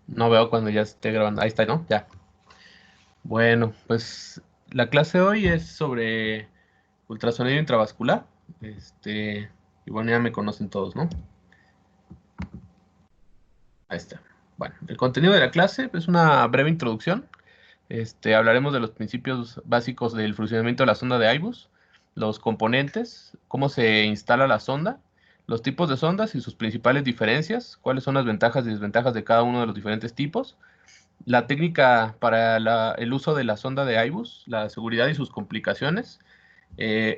No veo cuando ya esté grabando. Ahí está, ¿no? Ya. Bueno, pues la clase hoy es sobre ultrasonido intravascular. Y bueno, ya me conocen todos, ¿no? Ahí está. Bueno, el contenido de la clase es una breve introducción. Hablaremos de los principios básicos del funcionamiento de la sonda de IBUS, los componentes, cómo se instala la sonda, los tipos de sondas y sus principales diferencias, cuáles son las ventajas y desventajas de cada uno de los diferentes tipos, la técnica para el uso de la sonda de IBUS, la seguridad y sus complicaciones.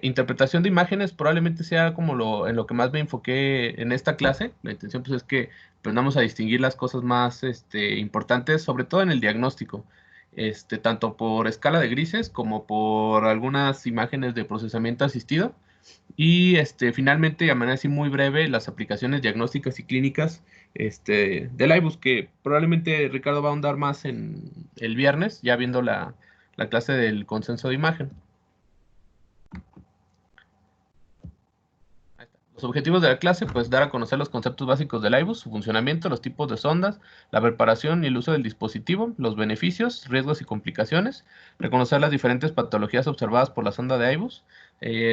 Interpretación de imágenes probablemente sea como en lo que más me enfoqué en esta clase. La intención pues es que aprendamos a distinguir las cosas más importantes, sobre todo en el diagnóstico, tanto por escala de grises como por algunas imágenes de procesamiento asistido. Y finalmente, a manera así muy breve, las aplicaciones diagnósticas y clínicas del iBus, que probablemente Ricardo va a ahondar más en el viernes, ya viendo la clase del consenso de imagen. Ahí está. Los objetivos de la clase, pues dar a conocer los conceptos básicos del iBus, su funcionamiento, los tipos de sondas, la preparación y el uso del dispositivo, los beneficios, riesgos y complicaciones, reconocer las diferentes patologías observadas por la sonda de iBus,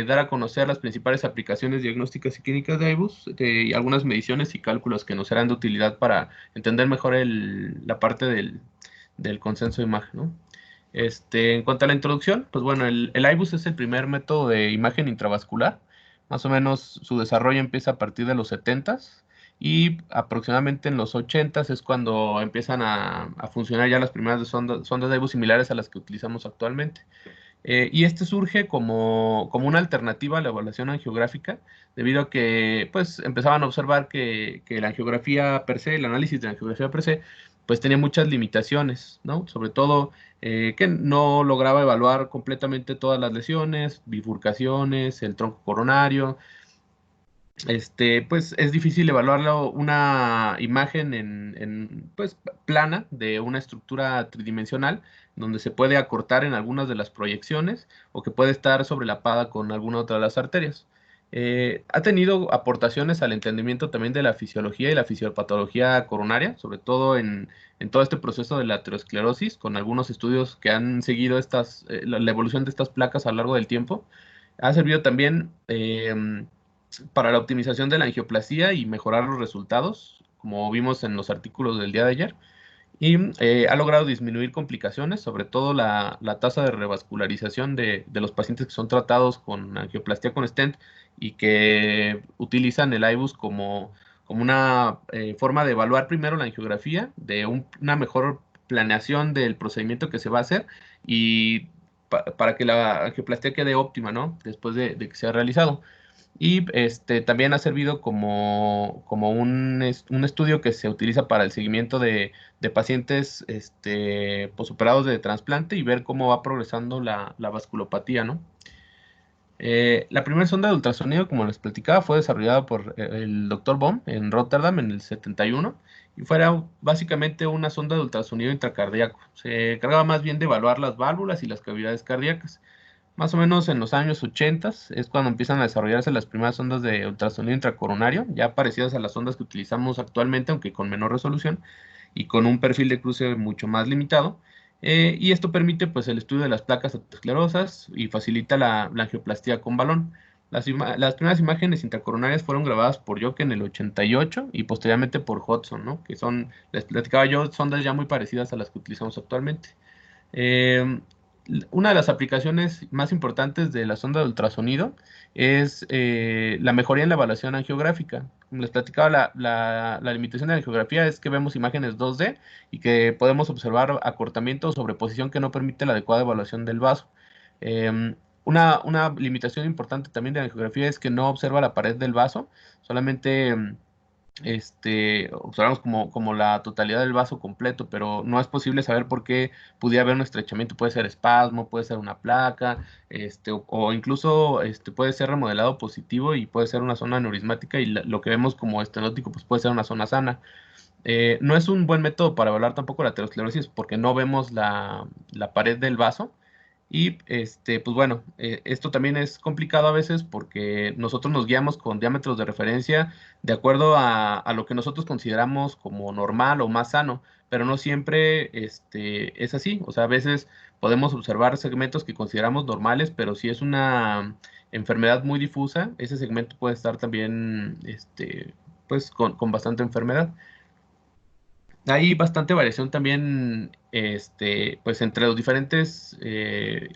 dar a conocer las principales aplicaciones diagnósticas y clínicas de iBus, y algunas mediciones y cálculos que nos serán de utilidad para entender mejor la parte del consenso de imagen, ¿no? En cuanto a la introducción, pues bueno, el IBUS es el primer método de imagen intravascular. Más o menos su desarrollo empieza a partir de los 70s y aproximadamente en los 80s es cuando empiezan a funcionar ya las primeras sondas de IBUS similares a las que utilizamos actualmente. Y este surge como una alternativa a la evaluación angiográfica, debido a que pues empezaban a observar que la angiografía per se, el análisis de la angiografía per se, pues tenía muchas limitaciones, ¿no? Sobre todo que no lograba evaluar completamente todas las lesiones, bifurcaciones, el tronco coronario. Pues es difícil evaluarlo una imagen pues, plana de una estructura tridimensional, donde se puede acortar en algunas de las proyecciones o que puede estar sobrelapada con alguna otra de las arterias. Ha tenido aportaciones al entendimiento también de la fisiología y la fisiopatología coronaria, sobre todo en todo este proceso de la aterosclerosis, con algunos estudios que han seguido la evolución de estas placas a lo largo del tiempo. Ha servido también para la optimización de la angioplastía y mejorar los resultados, como vimos en los artículos del día de ayer, y ha logrado disminuir complicaciones, sobre todo la tasa de revascularización de los pacientes que son tratados con angioplastía con stent y que utilizan el IBUS como una forma de evaluar primero la angiografía, de una mejor planeación del procedimiento que se va a hacer y para que la angioplastía quede óptima, ¿no? Después de que sea realizado. Y también ha servido como un estudio que se utiliza para el seguimiento de pacientes posoperados de trasplante y ver cómo va progresando la vasculopatía, ¿no? La primera sonda de ultrasonido, como les platicaba, fue desarrollada por el Dr. Bohm en Rotterdam en el 71 y fuera básicamente una sonda de ultrasonido intracardíaco. Se encargaba más bien de evaluar las válvulas y las cavidades cardíacas. Más o menos en los años 80 es cuando empiezan a desarrollarse las primeras ondas de ultrasonido intracoronario, ya parecidas a las ondas que utilizamos actualmente, aunque con menor resolución y con un perfil de cruce mucho más limitado. Y esto permite pues el estudio de las placas aterosclerosas y facilita la angioplastía con balón. Las primeras imágenes intracoronarias fueron grabadas por Yoke en el 88 y posteriormente por Hudson, ¿no? Que son, les platicaba yo, sondas ya muy parecidas a las que utilizamos actualmente. Eh, una de las aplicaciones más importantes de la sonda de ultrasonido es la mejoría en la evaluación angiográfica. Como les platicaba, la limitación de la angiografía es que vemos imágenes 2D y que podemos observar acortamiento o sobreposición que no permite la adecuada evaluación del vaso. Una limitación importante también de la angiografía es que no observa la pared del vaso, solamente observamos como la totalidad del vaso completo, pero no es posible saber por qué pudiera haber un estrechamiento. Puede ser espasmo, puede ser una placa, o incluso puede ser remodelado positivo y puede ser una zona aneurismática y lo que vemos como estenótico pues puede ser una zona sana. No es un buen método para evaluar tampoco la aterosclerosis porque no vemos la pared del vaso. Y pues bueno, esto también es complicado a veces porque nosotros nos guiamos con diámetros de referencia de acuerdo a lo que nosotros consideramos como normal o más sano, pero no siempre es así. O sea, a veces podemos observar segmentos que consideramos normales, pero si es una enfermedad muy difusa, ese segmento puede estar también pues con bastante enfermedad. Hay bastante variación también, pues entre los diferentes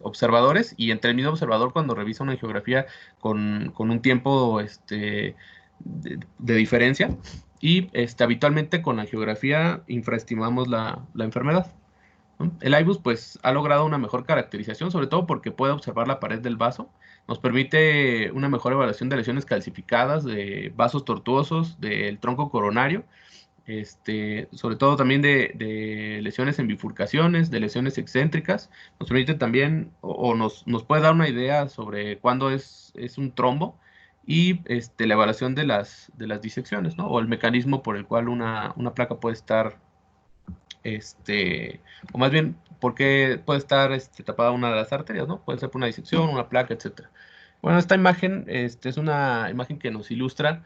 observadores y entre el mismo observador cuando revisa una geografía con un tiempo de diferencia. Y habitualmente con la geografía infraestimamos la enfermedad, ¿no? El IBUS pues ha logrado una mejor caracterización, sobre todo porque puede observar la pared del vaso. Nos permite una mejor evaluación de lesiones calcificadas, de vasos tortuosos, del tronco coronario, sobre todo también de lesiones en bifurcaciones, de lesiones excéntricas. Nos permite también o nos puede dar una idea sobre cuándo es un trombo y la evaluación de las disecciones, ¿no? O el mecanismo por el cual una placa puede estar, o más bien, por qué puede estar tapada una de las arterias, ¿no? Puede ser por una disección, una placa, etcétera. Bueno, esta imagen es una imagen que nos ilustra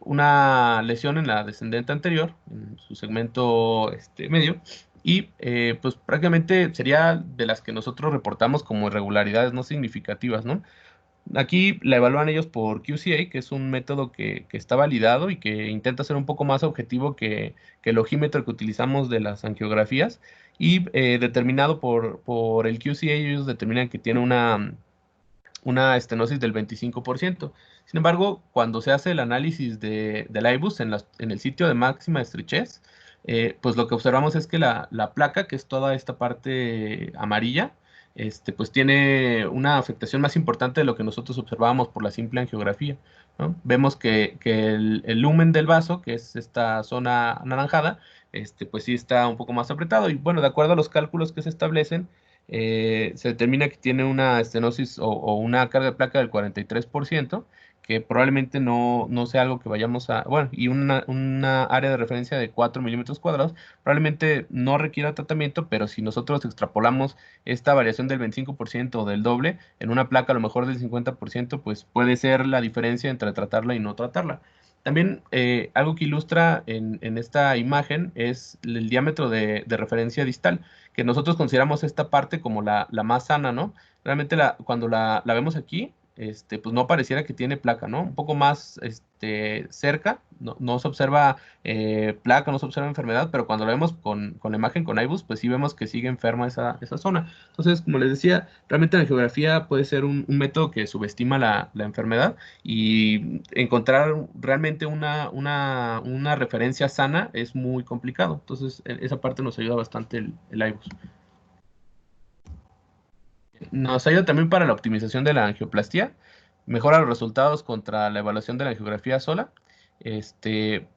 una lesión en la descendente anterior, en su segmento medio, y pues prácticamente sería de las que nosotros reportamos como irregularidades no significativas, ¿no? Aquí la evalúan ellos por QCA, que es un método que está validado y que intenta ser un poco más objetivo que el ojímetro que utilizamos de las angiografías, y determinado por el QCA, ellos determinan que tiene una estenosis del 25%. Sin embargo, cuando se hace el análisis del IBUS en el sitio de máxima estrechez, pues lo que observamos es que la placa, que es toda esta parte amarilla, pues tiene una afectación más importante de lo que nosotros observábamos por la simple angiografía, ¿no? Vemos que el lumen del vaso, que es esta zona anaranjada, pues sí está un poco más apretado. Y bueno, de acuerdo a los cálculos que se establecen, se determina que tiene una estenosis o una carga de placa del 43%, que probablemente no sea algo que vayamos a, bueno, y una área de referencia de 4 milímetros cuadrados, probablemente no requiera tratamiento, pero si nosotros extrapolamos esta variación del 25% o del doble en una placa a lo mejor del 50%, pues puede ser la diferencia entre tratarla y no tratarla. También algo que ilustra en esta imagen es el diámetro de referencia distal, que nosotros consideramos esta parte como la más sana, ¿no? Realmente cuando la vemos aquí, pues no pareciera que tiene placa, ¿no? Un poco más cerca, no se observa placa, no se observa enfermedad, pero cuando la vemos con la imagen con IBUS, pues sí vemos que sigue enferma esa zona. Entonces, como les decía, realmente la geografía puede ser un método que subestima la enfermedad, y encontrar realmente una referencia sana es muy complicado. Entonces, esa parte nos ayuda bastante el IBUS. Nos ayuda también para la optimización de la angioplastía, mejora los resultados contra la evaluación de la angiografía sola.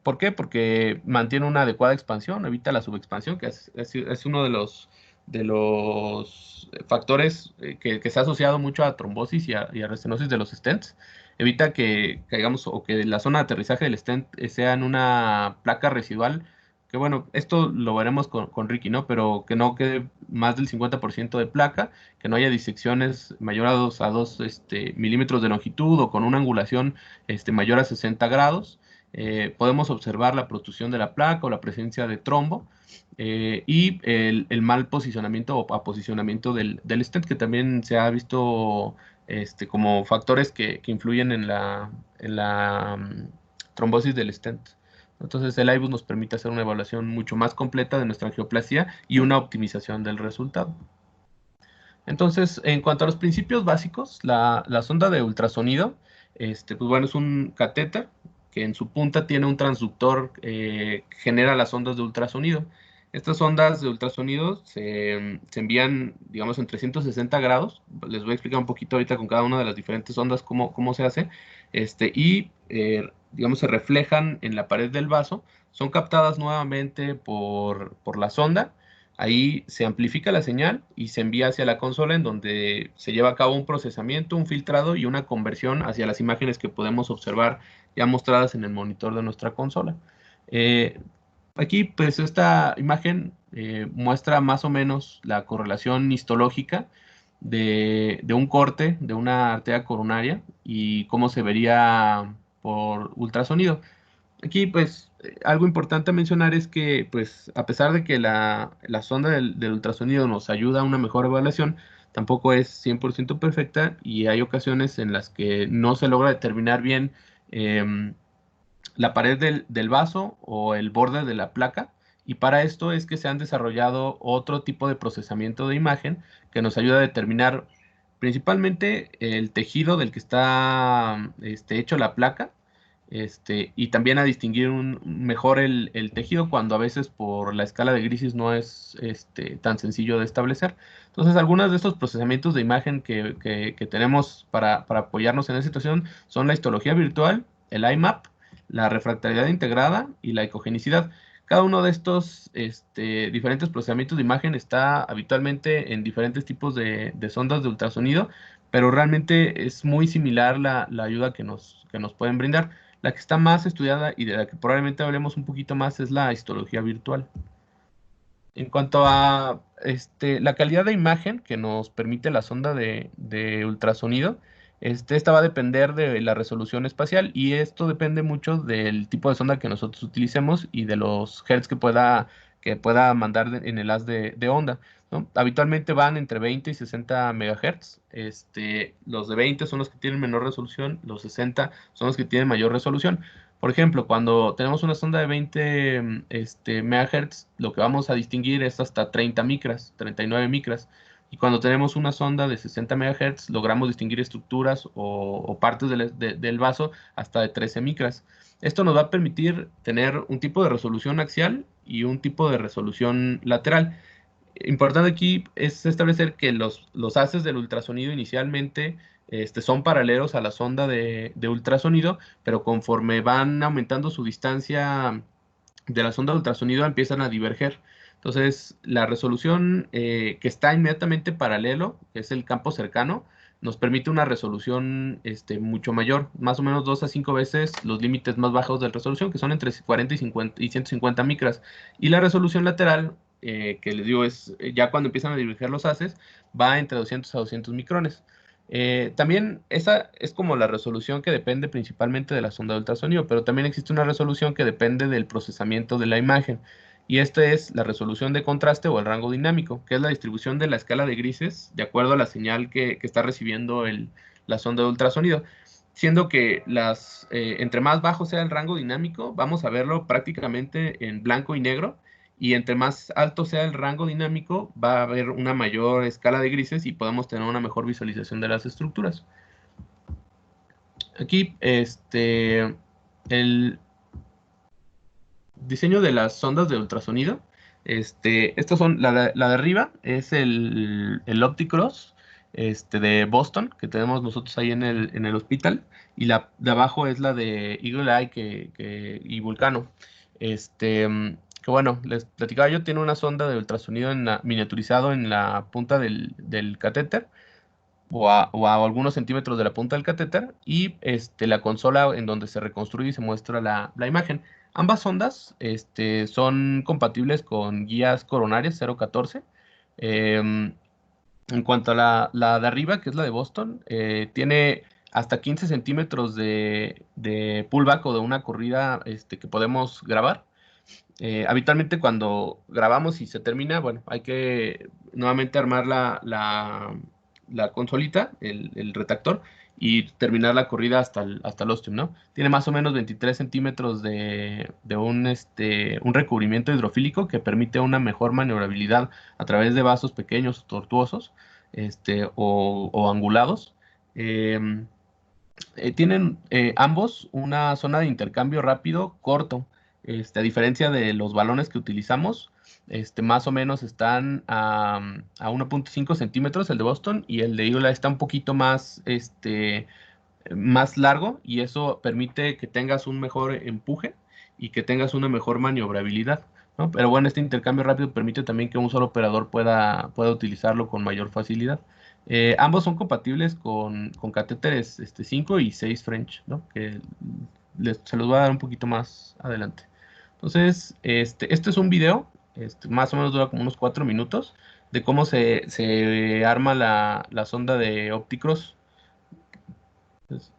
¿Por qué? Porque mantiene una adecuada expansión, evita la subexpansión, que es uno de los factores que se ha asociado mucho a trombosis y a restenosis de los stents. Evita que caigamos o que la zona de aterrizaje del stent sea en una placa residual, que bueno, esto lo veremos con Ricky, ¿no? Pero que no quede más del 50% de placa, que no haya disecciones mayor a dos milímetros de longitud o con una angulación mayor a 60 grados. Podemos observar la protrusión de la placa o la presencia de trombo, y el mal posicionamiento o aposicionamiento del stent, que también se ha visto como factores que influyen en la trombosis del stent. Entonces el IBUS nos permite hacer una evaluación mucho más completa de nuestra angioplasia y una optimización del resultado. Entonces, en cuanto a los principios básicos, la sonda de ultrasonido, pues bueno, es un catéter que en su punta tiene un transductor que genera las ondas de ultrasonido. Estas ondas de ultrasonido se envían, digamos, en 360 grados. Les voy a explicar un poquito ahorita con cada una de las diferentes ondas cómo se hace. Y, digamos, se reflejan en la pared del vaso. Son captadas nuevamente por la sonda. Ahí se amplifica la señal y se envía hacia la consola, en donde se lleva a cabo un procesamiento, un filtrado y una conversión hacia las imágenes que podemos observar ya mostradas en el monitor de nuestra consola. Eh, Aquí, pues, esta imagen muestra más o menos la correlación histológica de un corte de una arteria coronaria y cómo se vería por ultrasonido. Aquí, pues, algo importante a mencionar es que, pues, a pesar de que la sonda del ultrasonido nos ayuda a una mejor evaluación, tampoco es 100% perfecta y hay ocasiones en las que no se logra determinar bien em, la pared del vaso o el borde de la placa. Y para esto es que se han desarrollado otro tipo de procesamiento de imagen que nos ayuda a determinar principalmente el tejido del que está hecho la placa, y también a distinguir mejor el tejido cuando a veces por la escala de grises no es tan sencillo de establecer. Entonces, algunos de estos procesamientos de imagen que tenemos para apoyarnos en esa situación son la histología virtual, el IMAP, la refractaridad integrada y la ecogenicidad. Cada uno de estos diferentes procesamientos de imagen está habitualmente en diferentes tipos de sondas de ultrasonido, pero realmente es muy similar la ayuda que nos pueden brindar. La que está más estudiada y de la que probablemente hablemos un poquito más es la histología virtual. En cuanto a la calidad de imagen que nos permite la sonda de ultrasonido, esta va a depender de la resolución espacial y esto depende mucho del tipo de sonda que nosotros utilicemos y de los hertz que pueda mandar en el haz de onda, ¿no? Habitualmente van entre 20 y 60 megahertz. Los de 20 son los que tienen menor resolución, los 60 son los que tienen mayor resolución. Por ejemplo, cuando tenemos una sonda de 20 megahertz, lo que vamos a distinguir es hasta 30 micras, 39 micras. Y cuando tenemos una sonda de 60 megahertz, logramos distinguir estructuras o partes del vaso hasta de 13 micras. Esto nos va a permitir tener un tipo de resolución axial y un tipo de resolución lateral. Importante aquí es establecer que los haces del ultrasonido inicialmente son paralelos a la sonda de ultrasonido, pero conforme van aumentando su distancia de la sonda de ultrasonido empiezan a diverger. Entonces, la resolución que está inmediatamente paralelo, que es el campo cercano, nos permite una resolución mucho mayor, más o menos 2 a 5 veces los límites más bajos de resolución, que son entre 40 y 150 micras. Y la resolución lateral, que les digo, es ya cuando empiezan a diverger los haces, va entre 200 a 200 micrones. También esa es como la resolución que depende principalmente de la sonda de ultrasonido, pero también existe una resolución que depende del procesamiento de la imagen. Y esta es la resolución de contraste o el rango dinámico, que es la distribución de la escala de grises de acuerdo a la señal que está recibiendo la sonda de ultrasonido. Siendo que entre más bajo sea el rango dinámico, vamos a verlo prácticamente en blanco y negro, y entre más alto sea el rango dinámico, va a haber una mayor escala de grises y podemos tener una mejor visualización de las estructuras. Aquí, el diseño de las sondas de ultrasonido. Estas son, la de arriba es el OptiCross de Boston, que tenemos nosotros ahí en el hospital, y la de abajo es la de Eagle Eye y Vulcano. Que bueno, les platicaba yo, tiene una sonda de ultrasonido miniaturizado en la punta del catéter, o a algunos centímetros de la punta del catéter, y la consola en donde se reconstruye y se muestra la imagen. Ambas sondas son compatibles con guías coronarias 014. Em, en cuanto a la de arriba, que es la de Boston, tiene hasta 15 centímetros de pullback o de una corrida que podemos grabar. Habitualmente cuando grabamos y se termina, bueno, hay que nuevamente armar la consolita, el retractor, y terminar la corrida hasta el ostium, ¿no? Tiene más o menos 23 centímetros de un recubrimiento hidrofílico que permite una mejor maniobrabilidad a través de vasos pequeños, tortuosos, o angulados. Em, Tienen ambos una zona de intercambio rápido corto. A diferencia de los balones que utilizamos, más o menos están a 1.5 centímetros el de Boston, y el de Eagle está un poquito más largo, y eso permite que tengas un mejor empuje y que tengas una mejor maniobrabilidad, ¿no? Pero bueno, este intercambio rápido permite también que un solo operador pueda utilizarlo con mayor facilidad. Ambos son compatibles con catéteres 5 y 6 French, ¿no? Que se los voy a dar un poquito más adelante. Entonces, este es un video, más o menos dura como unos 4 minutos, de cómo se arma la sonda de Opticross. Entonces,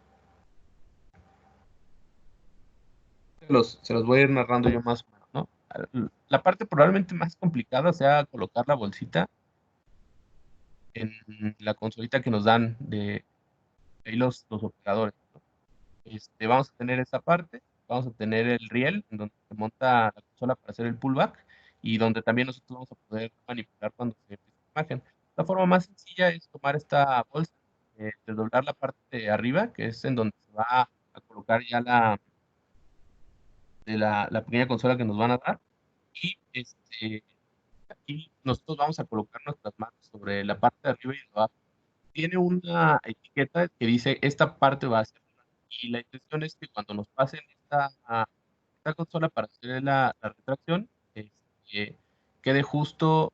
se los voy a ir narrando yo más o menos, ¿no? La parte probablemente más complicada sea colocar la bolsita en la consolita que nos dan de ahí los operadores, ¿no? Vamos a tener esa parte, vamos a tener el riel, en donde se monta la consola para hacer el pullback, y donde también nosotros vamos a poder manipular cuando se empiece la imagen. La forma más sencilla es tomar esta bolsa, desdoblar la parte de arriba, que es en donde se va a colocar ya la pequeña consola que nos van a dar, y aquí nosotros vamos a colocar nuestras manos sobre la parte de arriba y de abajo. Tiene una etiqueta que dice esta parte va a ser, y la intención es que cuando nos pasen esta consola para hacer la retracción, quede justo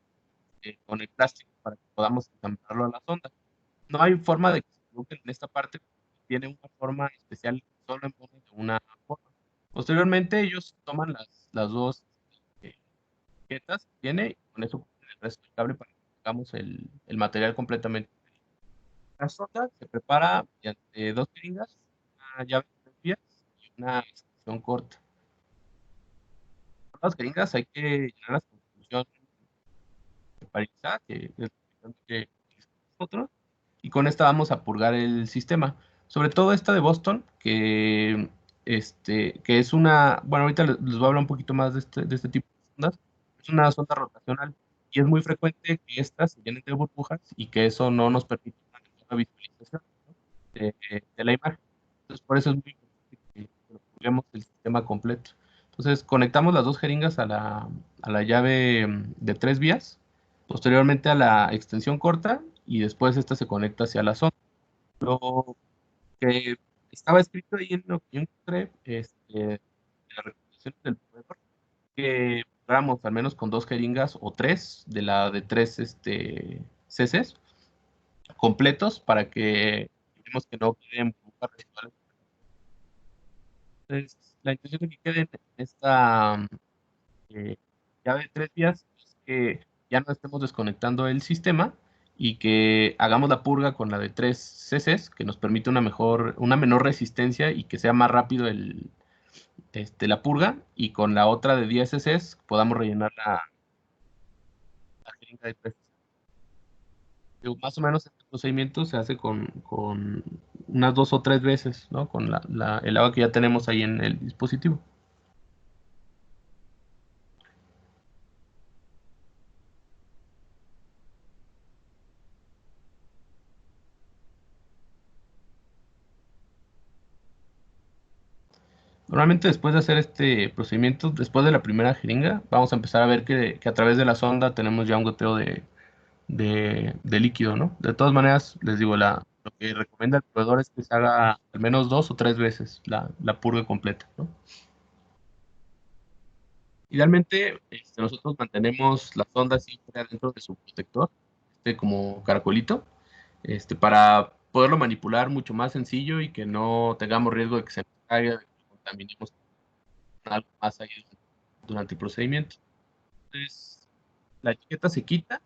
con el plástico para que podamos ensamblarlo a la sonda. No hay forma de que se coloquen en esta parte, tiene una forma especial que solo en de una forma. Posteriormente ellos toman las dos eh, etiquetas que tiene, y con eso ponen el resto del cable para que hagamos el material completamente. La sonda se prepara mediante dos jeringas, una llave de 3 vías y una extensión corta. Con las jeringas hay que llenarlas con solución heparizada, que es la solución que utilizamos nosotros, y con esta vamos a purgar el sistema. Sobre todo esta de Boston, que es una, bueno, ahorita les voy a hablar un poquito más de este tipo de sondas. Es una sonda rotacional y es muy frecuente que estas se llenen de burbujas y que eso no nos permite una mejor visualización de la imagen. Entonces, por eso es muy importante que purguemos el sistema completo. Entonces, conectamos las dos jeringas a la llave de 3 vías, posteriormente a la extensión corta, y después esta se conecta hacia la sonda. Lo que estaba escrito ahí en lo que yo encontré, las recomendaciones del proveedor, que purgáramos al menos con dos jeringas o tres de la de tres CCs completos para que vemos que no queden burbujas residuales. Entonces, la intención de que quede en esta eh, llave de 3 vías es que ya no estemos desconectando el sistema y que hagamos la purga con la de 3 CCs, que nos permite una menor resistencia y que sea más rápido la purga, y con la otra de 10 CCs podamos rellenar la jeringa de 3. Más o menos este procedimiento se hace con unas 2 o 3 veces, ¿no? Con el agua que ya tenemos ahí en el dispositivo. Normalmente después de hacer este procedimiento, después de la primera jeringa, vamos a empezar a ver que a través de la sonda tenemos ya un goteo de líquido, ¿no? De todas maneras, les digo, lo que recomienda el proveedor es que se haga al menos 2 o 3 veces la purga completa, ¿no? Idealmente, nosotros mantenemos la sonda siempre adentro de su protector, como caracolito, para poderlo manipular mucho más sencillo y que no tengamos riesgo de que se nos caiga, de que contaminemos algo más ahí durante el procedimiento. Entonces, la etiqueta se quita,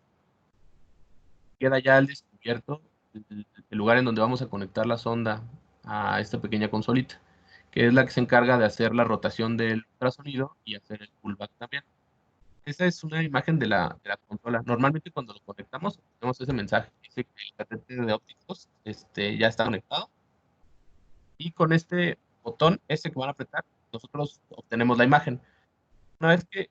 queda ya al descubierto el lugar en donde vamos a conectar la sonda a esta pequeña consolita, que es la que se encarga de hacer la rotación del ultrasonido y hacer el pullback también. Esa es una imagen de la consola. Normalmente cuando lo conectamos, tenemos ese mensaje que dice que el catéter de ópticos ya está conectado, y con este botón, que van a apretar, nosotros obtenemos la imagen. Una vez que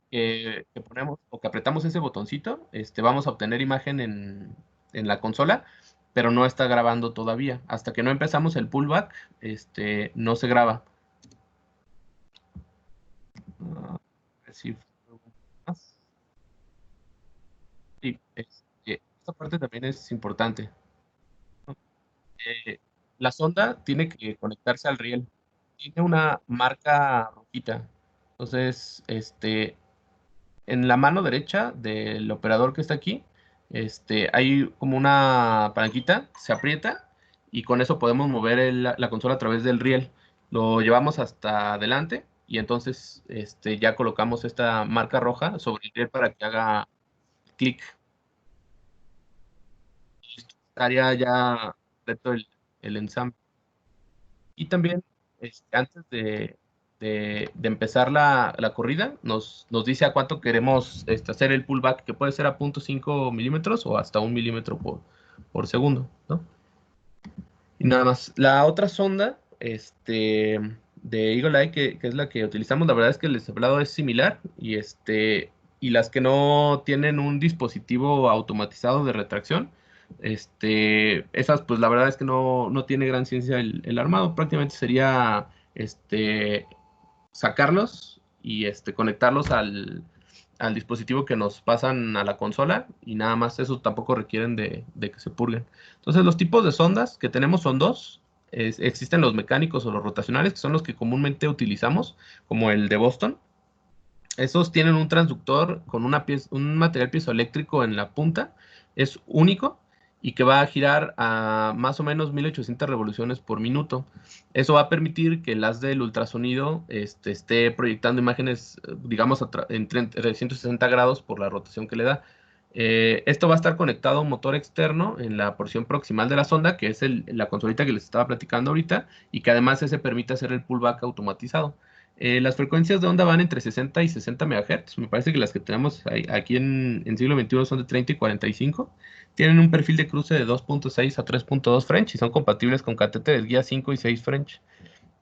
ponemos o que apretamos ese botoncito, vamos a obtener imagen en la consola, pero no está grabando todavía. Hasta que no empezamos el pullback, no se graba. A ver si fue más. Sí, esta parte también es importante. Eh, la sonda tiene que conectarse al riel. Tiene una marca rojita. Entonces, en la mano derecha del operador que está aquí, hay como una palanquita, se aprieta y con eso podemos mover la consola a través del riel. Lo llevamos hasta adelante y entonces ya colocamos esta marca roja sobre el riel para que haga clic. Estaría ya completo el ensamble. Y también, antes de empezar la corrida, nos dice a cuánto queremos hacer el pullback, que puede ser a 0.5 milímetros o hasta 1 milímetro por segundo, ¿no? Y nada más. La otra sonda, de Eagle Eye, que es la que utilizamos, la verdad es que el deshebrado es similar y las que no tienen un dispositivo automatizado de retracción, esas pues la verdad es que no tiene gran ciencia el armado, prácticamente sería sacarlos y conectarlos al dispositivo que nos pasan a la consola y nada más eso tampoco requieren de que se purguen. Entonces los tipos de sondas que tenemos son dos. Existen los mecánicos o los rotacionales, que son los que comúnmente utilizamos, como el de Boston. Esos tienen un transductor con un material piezoeléctrico en la punta, es único y que va a girar a más o menos 1800 revoluciones por minuto. Eso va a permitir que el haz del ultrasonido esté proyectando imágenes, digamos, en 360 grados por la rotación que le da. Esto va a estar conectado a un motor externo en la porción proximal de la sonda, que es la consolita que les estaba platicando ahorita, y que además ese permite hacer el pullback automatizado. Las frecuencias de onda van entre 60 y 60 MHz. Me parece que las que tenemos aquí en siglo XXI son de 30 y 45. Tienen un perfil de cruce de 2.6 a 3.2 French y son compatibles con catéteres guía 5 y 6 French.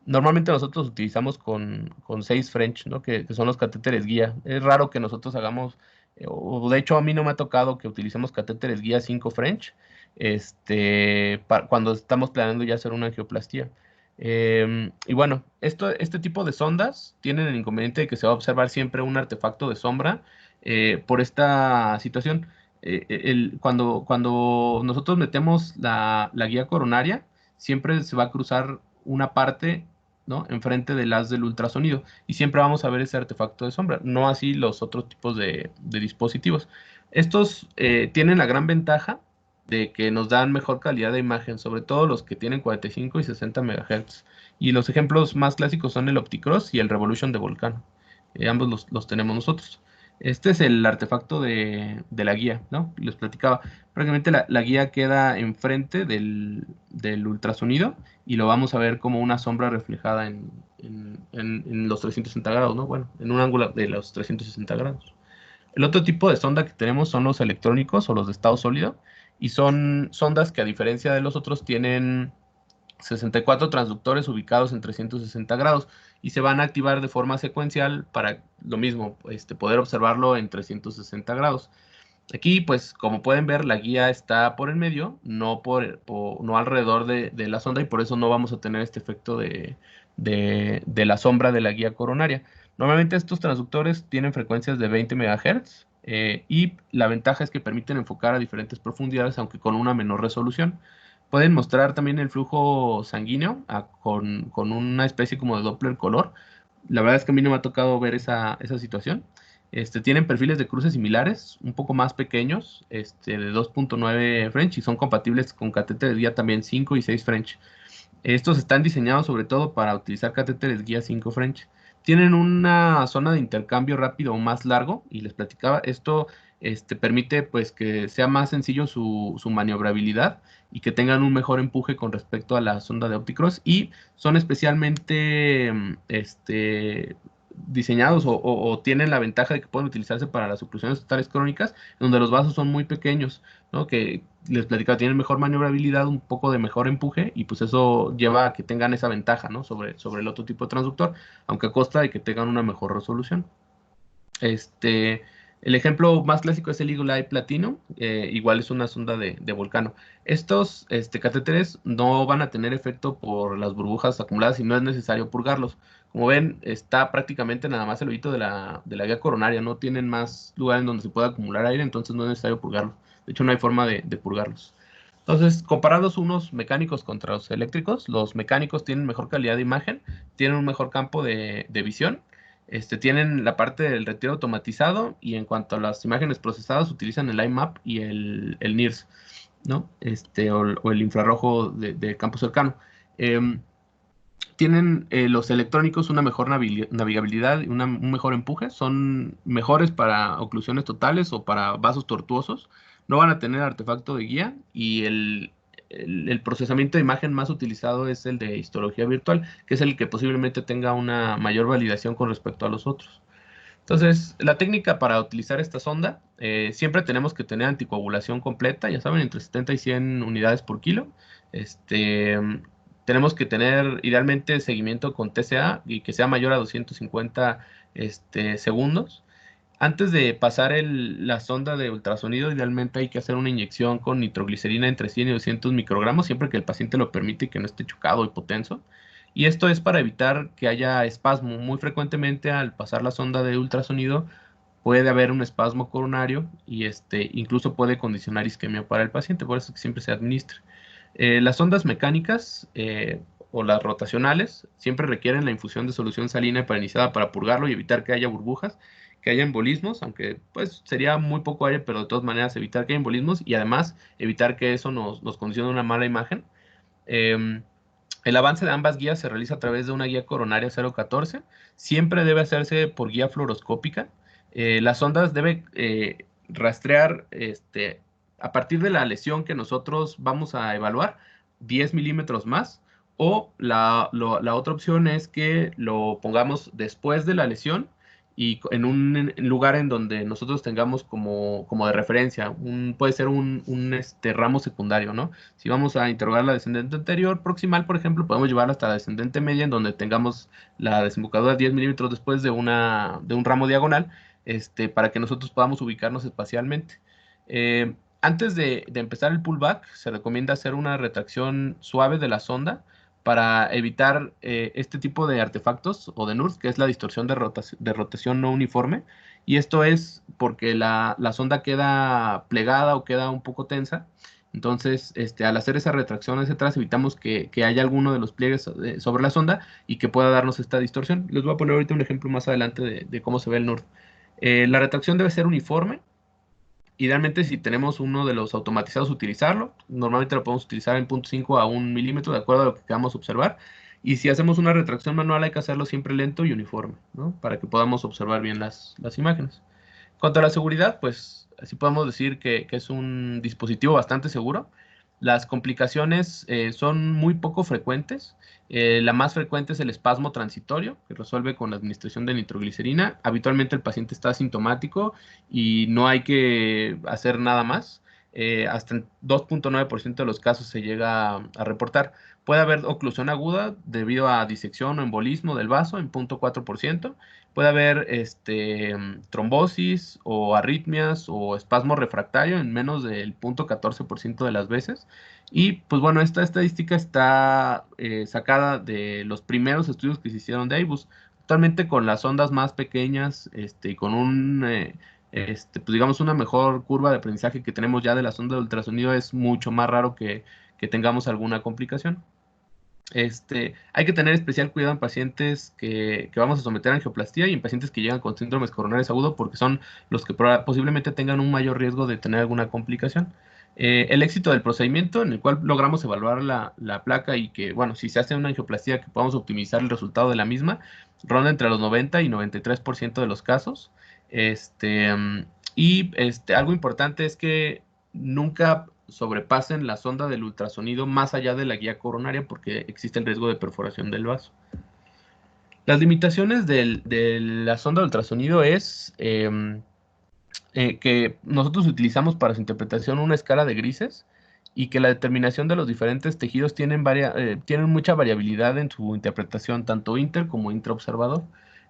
Normalmente nosotros utilizamos con 6 French, ¿no? Que son los catéteres guía. Es raro que nosotros hagamos, o de hecho a mí no me ha tocado que utilicemos catéteres guía 5 French, cuando estamos planeando ya hacer una angioplastía. Y bueno, este tipo de sondas tienen el inconveniente de que se va a observar siempre un artefacto de sombra por esta situación. Cuando nosotros metemos la guía coronaria, siempre se va a cruzar una parte, ¿no? Enfrente del haz del ultrasonido y siempre vamos a ver ese artefacto de sombra, no así los otros tipos de dispositivos. Estos tienen la gran ventaja de que nos dan mejor calidad de imagen, sobre todo los que tienen 45 y 60 MHz. Y los ejemplos más clásicos son el Opticross y el Revolution de Volcano. Ambos los tenemos nosotros. Este es el artefacto de la guía, ¿no? Les platicaba. Prácticamente la guía queda enfrente del ultrasonido y lo vamos a ver como una sombra reflejada en los 360 grados, ¿no? Bueno, en un ángulo de los 360 grados. El otro tipo de sonda que tenemos son los electrónicos o los de estado sólido y son sondas que a diferencia de los otros tienen 64 transductores ubicados en 360 grados y se van a activar de forma secuencial para lo mismo, poder observarlo en 360 grados. Aquí, pues, como pueden ver, la guía está por el medio, no alrededor de la sonda, y por eso no vamos a tener este efecto de la sombra de la guía coronaria. Normalmente estos transductores tienen frecuencias de 20 MHz y la ventaja es que permiten enfocar a diferentes profundidades, aunque con una menor resolución. Pueden mostrar también el flujo sanguíneo con una especie como de Doppler color. La verdad es que a mí no me ha tocado ver esa situación. Tienen perfiles de cruces similares, un poco más pequeños, de 2.9 French y son compatibles con catéteres guía también 5 y 6 French. Estos están diseñados sobre todo para utilizar catéteres guía 5 French. Tienen una zona de intercambio rápido o más largo y les platicaba, esto permite pues que sea más sencillo su maniobrabilidad y que tengan un mejor empuje con respecto a la sonda de Opticross y son especialmente diseñados o tienen la ventaja de que pueden utilizarse para las oclusiones totales crónicas, donde los vasos son muy pequeños, ¿no? Que les platicaba, tienen mejor maniobrabilidad, un poco de mejor empuje, y pues eso lleva a que tengan esa ventaja, ¿no? Sobre el otro tipo de transductor, aunque a costa de que tengan una mejor resolución. Este, el ejemplo más clásico es el Eagle Eye Platinum, igual es una sonda de Volcano. Estos catéteres no van a tener efecto por las burbujas acumuladas y no es necesario purgarlos. Como ven, está prácticamente nada más el hoyito de la guía coronaria, no tienen más lugar en donde se pueda acumular aire, entonces no es necesario purgarlos. De hecho, no hay forma de purgarlos. Entonces, comparados unos mecánicos contra los eléctricos, los mecánicos tienen mejor calidad de imagen, tienen un mejor campo de visión, tienen la parte del retiro automatizado y en cuanto a las imágenes procesadas utilizan el IMAP y el NIRS, ¿no? O el infrarrojo de campo cercano. tienen los electrónicos una mejor navegabilidad y un mejor empuje, son mejores para oclusiones totales o para vasos tortuosos, no van a tener artefacto de guía y el procesamiento de imagen más utilizado es el de histología virtual, que es el que posiblemente tenga una mayor validación con respecto a los otros. Entonces, la técnica para utilizar esta sonda, siempre tenemos que tener anticoagulación completa, ya saben, entre 70 y 100 unidades por kilo. Este, tenemos que tener idealmente seguimiento con TCA y que sea mayor a 250 segundos. Antes de pasar la sonda de ultrasonido, idealmente hay que hacer una inyección con nitroglicerina entre 100 y 200 microgramos, siempre que el paciente lo permite y que no esté chocado o hipotenso. Y esto es para evitar que haya espasmo. Muy frecuentemente al pasar la sonda de ultrasonido puede haber un espasmo coronario y incluso puede condicionar isquemia para el paciente, por eso es que siempre se administra. Las sondas mecánicas o las rotacionales siempre requieren la infusión de solución salina heparinizada para purgarlo y evitar que haya burbujas, que haya embolismos, aunque pues sería muy poco aire, pero de todas maneras evitar que haya embolismos y además evitar que eso nos condicione una mala imagen. Em, el avance de ambas guías se realiza a través de una guía coronaria 014. Siempre debe hacerse por guía fluoroscópica. Las sondas debe rastrear a partir de la lesión que nosotros vamos a evaluar, 10 milímetros más. O la otra opción es que lo pongamos después de la lesión y en un lugar en donde nosotros tengamos como de referencia. Puede ser un ramo secundario, ¿no? Si vamos a interrogar la descendente anterior proximal, por ejemplo, podemos llevarla hasta la descendente media, en donde tengamos la desembocadura 10 milímetros después de un ramo diagonal, para que nosotros podamos ubicarnos espacialmente. Antes de empezar el pullback, se recomienda hacer una retracción suave de la sonda para evitar este tipo de artefactos o de NURS, que es la distorsión de rotación no uniforme. Y esto es porque la sonda queda plegada o queda un poco tensa. Entonces, al hacer esa retracción hacia atrás, evitamos que haya alguno de los pliegues sobre la sonda y que pueda darnos esta distorsión. Les voy a poner ahorita un ejemplo más adelante de cómo se ve el NUR. La retracción debe ser uniforme. Idealmente, si tenemos uno de los automatizados, utilizarlo. Normalmente lo podemos utilizar en 0.5 a 1 milímetro, de acuerdo a lo que queramos observar. Y si hacemos una retracción manual, hay que hacerlo siempre lento y uniforme, ¿no? Para que podamos observar bien las imágenes. En cuanto a la seguridad, pues así podemos decir que es un dispositivo bastante seguro. Las complicaciones son muy poco frecuentes. La más frecuente es el espasmo transitorio, que resuelve con la administración de nitroglicerina. Habitualmente el paciente está asintomático y no hay que hacer nada más. Hasta el 2.9% de los casos se llega a reportar. Puede haber oclusión aguda debido a disección o embolismo del vaso en 0.4%. Puede haber trombosis o arritmias o espasmo refractario en menos del 0.14% de las veces. Y pues bueno, esta estadística está sacada de los primeros estudios que se hicieron de AIBUS. Actualmente con las ondas más pequeñas y con pues digamos una mejor curva de aprendizaje que tenemos ya de la sonda de ultrasonido, es mucho más raro que tengamos alguna complicación. Hay que tener especial cuidado en pacientes que vamos a someter a angioplastía y en pacientes que llegan con síndromes coronarios agudos porque son los que posiblemente tengan un mayor riesgo de tener alguna complicación. El éxito del procedimiento en el cual logramos evaluar la placa y que, bueno, si se hace una angioplastía que podamos optimizar el resultado de la misma, ronda entre los 90 y 93% de los casos. Algo importante es que nunca sobrepasen la sonda del ultrasonido más allá de la guía coronaria porque existe el riesgo de perforación del vaso. Las limitaciones de la sonda de ultrasonido es que nosotros utilizamos para su interpretación una escala de grises y que la determinación de los diferentes tejidos tienen mucha variabilidad en su interpretación, tanto inter como intraobservador.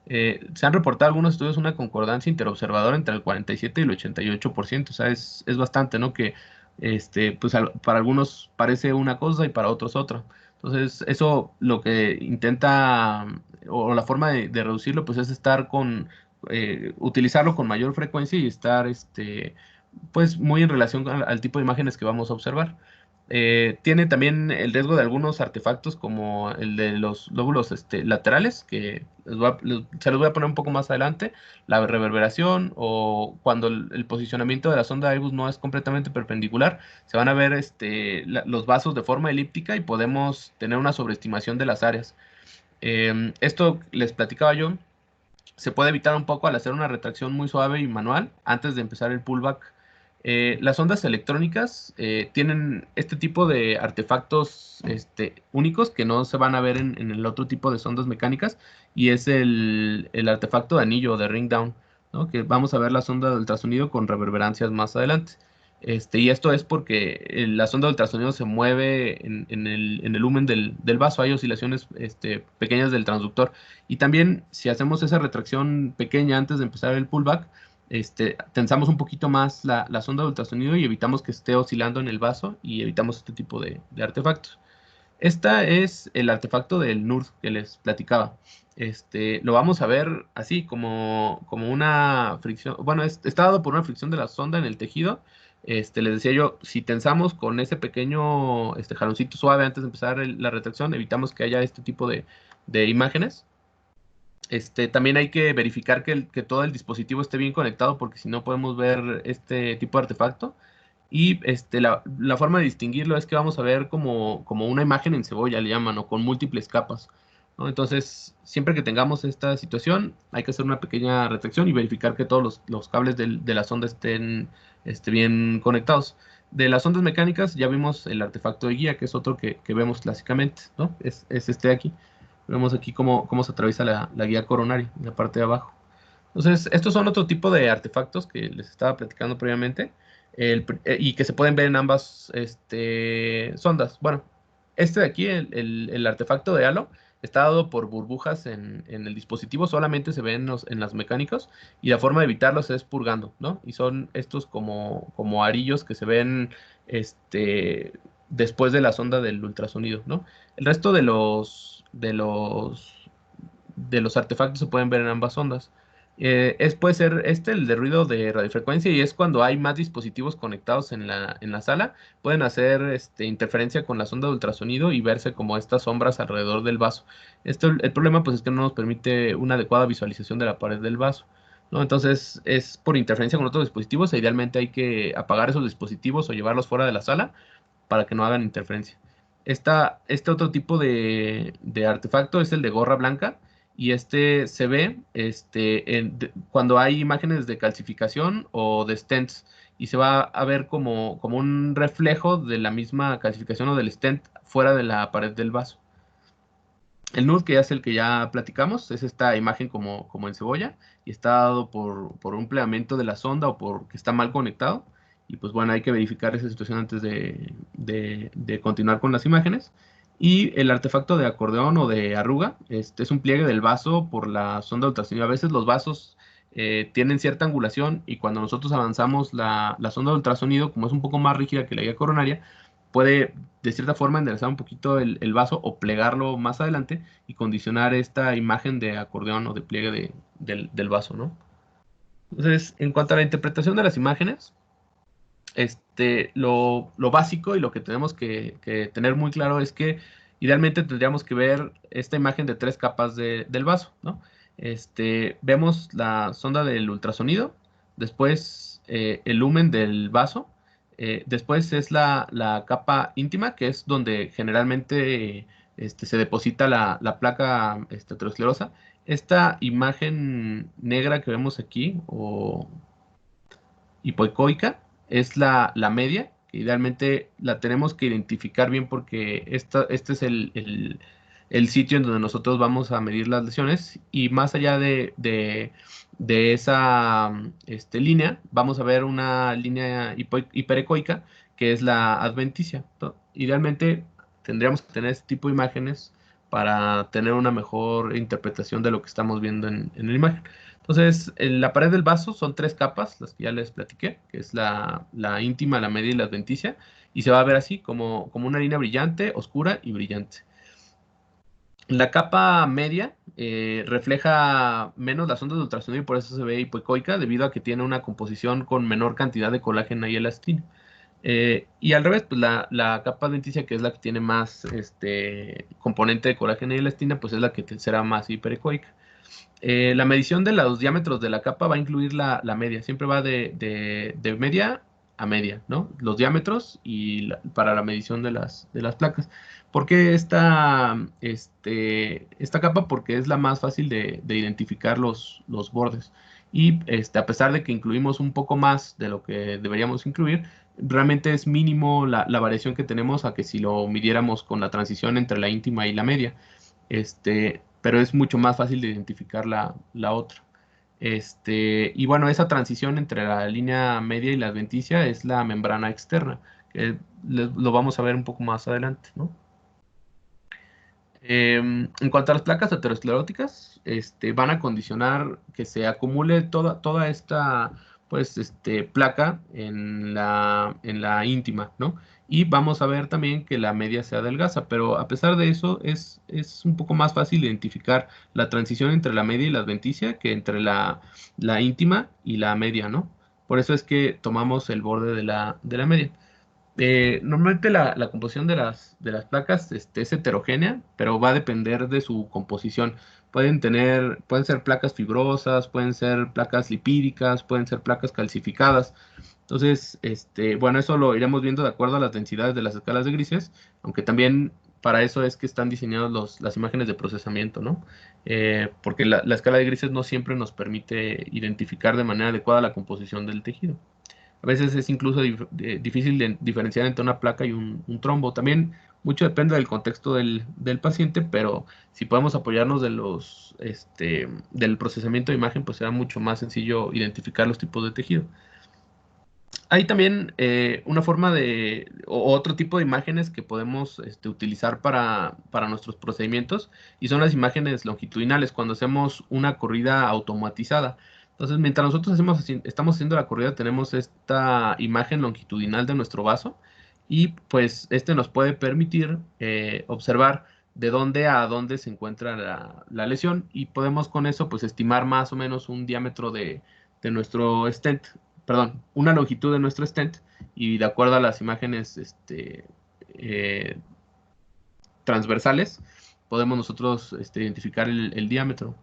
Se han reportado algunos estudios una concordancia interobservadora entre el 47 y el 88%, o sea, es bastante, ¿no? Que pues para algunos parece una cosa y para otros otra. Entonces, eso lo que intenta, o la forma de reducirlo, pues es estar utilizarlo con mayor frecuencia y estar pues muy en relación al tipo de imágenes que vamos a observar. Tiene también el riesgo de algunos artefactos como el de los lóbulos laterales, que se los voy a poner un poco más adelante, la reverberación o cuando el posicionamiento de la sonda de IBUS no es completamente perpendicular, se van a ver los vasos de forma elíptica y podemos tener una sobreestimación de las áreas. Esto les platicaba yo, se puede evitar un poco al hacer una retracción muy suave y manual antes de empezar el pullback. Las ondas electrónicas tienen este tipo de artefactos únicos que no se van a ver en el otro tipo de sondas mecánicas, y es el artefacto de anillo, de ring down, ¿no? Que vamos a ver la sonda de ultrasonido con reverberancias más adelante. Y esto es porque la sonda de ultrasonido se mueve en el lumen del vaso, hay oscilaciones pequeñas del transductor. Y también, si hacemos esa retracción pequeña antes de empezar el pullback, tensamos un poquito más la sonda de ultrasonido y evitamos que esté oscilando en el vaso y evitamos este tipo de artefactos. Esta es el artefacto del NURD que les platicaba. Lo vamos a ver así, como una fricción. Bueno, está dado por una fricción de la sonda en el tejido. Les decía yo, si tensamos con ese pequeño jaloncito suave antes de empezar la retracción, evitamos que haya este tipo de imágenes. También hay que verificar que todo el dispositivo esté bien conectado, porque si no podemos ver este tipo de artefacto. Y la forma de distinguirlo es que vamos a ver como una imagen en cebolla, le llaman, o con múltiples capas, ¿no? Entonces, siempre que tengamos esta situación, hay que hacer una pequeña retracción y verificar que todos los cables de la sonda estén bien conectados. De las ondas mecánicas ya vimos el artefacto de guía, que es otro que vemos clásicamente, ¿no? Es este de aquí. Vemos aquí cómo se atraviesa la guía coronaria, en la parte de abajo. Entonces, estos son otro tipo de artefactos que les estaba platicando previamente, y que se pueden ver en ambas sondas. Bueno, este de aquí, el artefacto de halo, está dado por burbujas en el dispositivo, solamente se ven en las mecánicos, y la forma de evitarlos es purgando, ¿no? Y son estos como arillos que se ven después de la sonda del ultrasonido, ¿no? El resto de los artefactos se pueden ver en ambas ondas. Puede ser el de ruido de radiofrecuencia, y es cuando hay más dispositivos conectados en la sala. Pueden hacer interferencia con la sonda de ultrasonido y verse como estas sombras alrededor del vaso. El problema pues es que no nos permite una adecuada visualización de la pared del vaso, ¿no? Entonces es por interferencia con otros dispositivos, e idealmente hay que apagar esos dispositivos o llevarlos fuera de la sala para que no hagan interferencia. Este otro tipo de artefacto es el de gorra blanca, y se ve cuando hay imágenes de calcificación o de stents, y se va a ver como un reflejo de la misma calcificación o del stent fuera de la pared del vaso. El nude, que ya es el que ya platicamos, es esta imagen como en cebolla, y está dado por un plegamiento de la sonda o porque está mal conectado. Y pues bueno, hay que verificar esa situación antes de continuar con las imágenes. Y el artefacto de acordeón o de arruga, es un pliegue del vaso por la sonda de ultrasonido. A veces los vasos tienen cierta angulación, y cuando nosotros avanzamos la sonda de ultrasonido, como es un poco más rígida que la guía coronaria, puede de cierta forma enderezar un poquito el vaso o plegarlo más adelante y condicionar esta imagen de acordeón o de pliegue del vaso, ¿no? Entonces, en cuanto a la interpretación de las imágenes, lo básico y lo que tenemos que tener muy claro es que idealmente tendríamos que ver esta imagen de tres capas del vaso, ¿no? Vemos la sonda del ultrasonido, después el lumen del vaso, después es la capa íntima, que es donde generalmente se deposita la placa aterosclerosa. Esta imagen negra que vemos aquí, o hipoecoica, es la media, que idealmente la tenemos que identificar bien, porque este es el sitio en donde nosotros vamos a medir las lesiones, y más allá de esa línea, vamos a ver una línea hiperecoica, que es la adventicia. Idealmente tendríamos que tener este tipo de imágenes para tener una mejor interpretación de lo que estamos viendo en la imagen. Entonces, en la pared del vaso son tres capas, las que ya les platiqué, que es la íntima, la media y la adventicia, y se va a ver así como una línea brillante, oscura y brillante. La capa media refleja menos las ondas de ultrasonido, y por eso se ve hipoecoica, debido a que tiene una composición con menor cantidad de colágeno y elastina. Y al revés, pues la capa adventicia, que es la que tiene más componente de colágeno y elastina, pues es la que será más hiperecoica. La medición de los diámetros de la capa va a incluir la media. Siempre va de media a media, ¿no? Los diámetros y para la medición de las placas. ¿Por qué esta capa? Porque es la más fácil de identificar los bordes. Y a pesar de que incluimos un poco más de lo que deberíamos incluir, realmente es mínimo la variación que tenemos a que si lo midiéramos con la transición entre la íntima y la media. Pero es mucho más fácil de identificar la otra. Y bueno, esa transición entre la línea media y la adventicia es la membrana externa, que lo vamos a ver un poco más adelante, ¿no? En cuanto a las placas ateroscleróticas, van a condicionar que se acumule toda esta pues, placa en la íntima, ¿no? Y vamos a ver también que la media se adelgaza, pero a pesar de eso es un poco más fácil identificar la transición entre la media y la adventicia que entre la íntima y la media, ¿no? Por eso es que tomamos el borde de la media. Normalmente la composición de las placas es heterogénea, pero va a depender de su composición. Pueden ser placas fibrosas, pueden ser placas lipídicas, pueden ser placas calcificadas. Entonces, bueno, eso lo iremos viendo de acuerdo a las densidades de las escalas de grises, aunque también para eso es que están diseñadas las imágenes de procesamiento, ¿no? Porque la escala de grises no siempre nos permite identificar de manera adecuada la composición del tejido. A veces es incluso difícil de diferenciar entre una placa y un trombo. También mucho depende del contexto del paciente, pero si podemos apoyarnos del procesamiento de imagen, pues será mucho más sencillo identificar los tipos de tejido. Hay también una forma o otro tipo de imágenes que podemos utilizar para nuestros procedimientos y son las imágenes longitudinales cuando hacemos una corrida automatizada. Entonces, mientras nosotros estamos haciendo la corrida, tenemos esta imagen longitudinal de nuestro vaso y pues nos puede permitir observar de dónde a dónde se encuentra la lesión y podemos con eso pues estimar más o menos un diámetro de nuestro stent, perdón, una longitud de nuestro stent y de acuerdo a las imágenes eh, transversales podemos nosotros identificar el diámetro.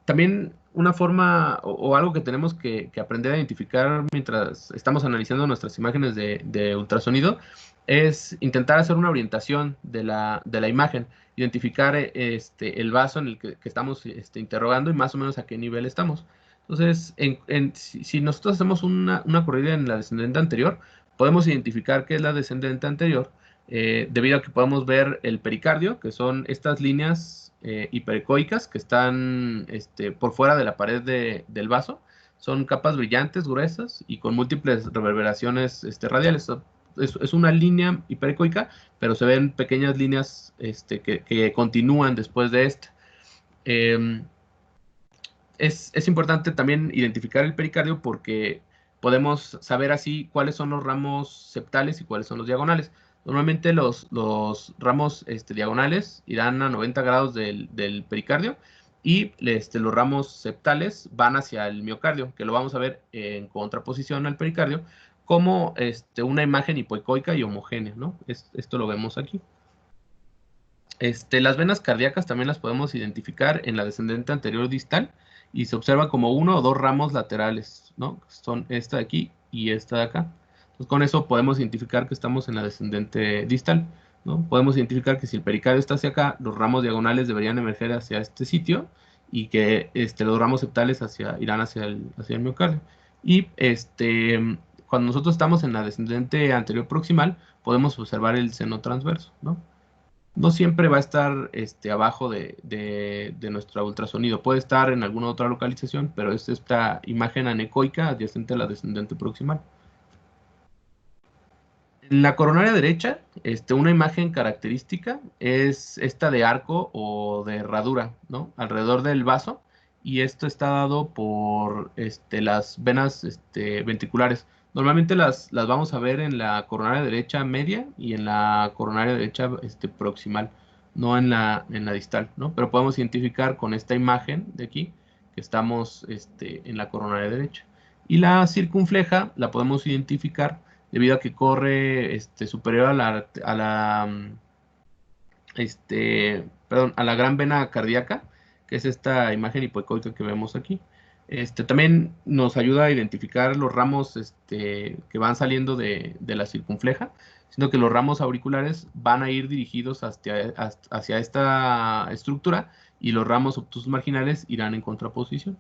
También una forma o algo que tenemos que aprender a identificar mientras estamos analizando nuestras imágenes de ultrasonido es intentar hacer una orientación de la imagen, identificar el vaso en el que estamos interrogando y más o menos a qué nivel estamos. Entonces, si nosotros hacemos una corrida en la descendente anterior, podemos identificar qué es la descendente anterior debido a que podemos ver el pericardio, que son estas líneas hiperecoicas que están por fuera de la pared del vaso. Son capas brillantes, gruesas y con múltiples reverberaciones radiales. Es una línea hiperecoica, pero se ven pequeñas líneas que continúan después de esta. Eh, es importante también identificar el pericardio porque podemos saber así cuáles son los ramos septales y cuáles son los diagonales. Normalmente los ramos diagonales irán a 90 grados del pericardio y los ramos septales van hacia el miocardio, que lo vamos a ver en contraposición al pericardio, como una imagen hipoecoica y homogénea, ¿no? Esto lo vemos aquí. Las venas cardíacas también las podemos identificar en la descendente anterior distal y se observa como uno o dos ramos laterales, ¿no? Son esta de aquí y esta de acá. Entonces, con eso podemos identificar que estamos en la descendente distal, ¿no? Podemos identificar que si el pericardio está hacia acá, los ramos diagonales deberían emerger hacia este sitio y que los ramos septales irán hacia el miocardio. Y cuando nosotros estamos en la descendente anterior proximal, podemos observar el seno transverso, ¿no? No siempre va a estar abajo de nuestro ultrasonido. Puede estar en alguna otra localización, pero es esta imagen anecoica adyacente a la descendente proximal. En la coronaria derecha, una imagen característica es esta de arco o de herradura, ¿no? Alrededor del vaso, y esto está dado por las venas ventriculares. Normalmente las vamos a ver en la coronaria derecha media y en la coronaria derecha proximal, no en la distal, ¿no? Pero podemos identificar con esta imagen de aquí que estamos en la coronaria derecha. Y la circunfleja la podemos identificar debido a que corre superior a la gran vena cardíaca, que es esta imagen hipoecoica que vemos aquí. También nos ayuda a identificar los ramos que van saliendo de la circunfleja, sino que los ramos auriculares van a ir dirigidos hacia esta estructura y los ramos obtusos marginales irán en contraposición.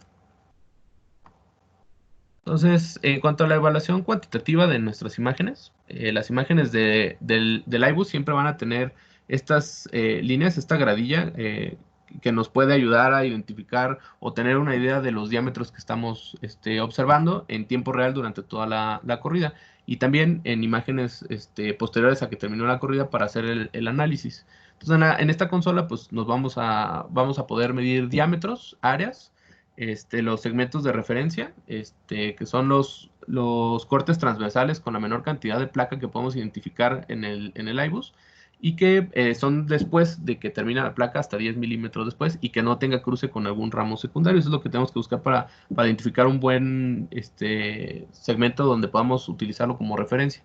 Entonces, en cuanto a la evaluación cuantitativa de nuestras imágenes, las imágenes del IBUS siempre van a tener estas líneas, esta gradilla que nos puede ayudar a identificar o tener una idea de los diámetros que estamos observando en tiempo real durante toda la corrida. Y también en imágenes posteriores a que terminó la corrida para hacer el análisis. Entonces, en esta consola, pues nos vamos a poder medir diámetros, áreas, los segmentos de referencia, que son los cortes transversales con la menor cantidad de placa que podemos identificar en el IBUS, y que son después de que termina la placa hasta 10 milímetros después y que no tenga cruce con algún ramo secundario. Eso es lo que tenemos que buscar para identificar un buen segmento donde podamos utilizarlo como referencia.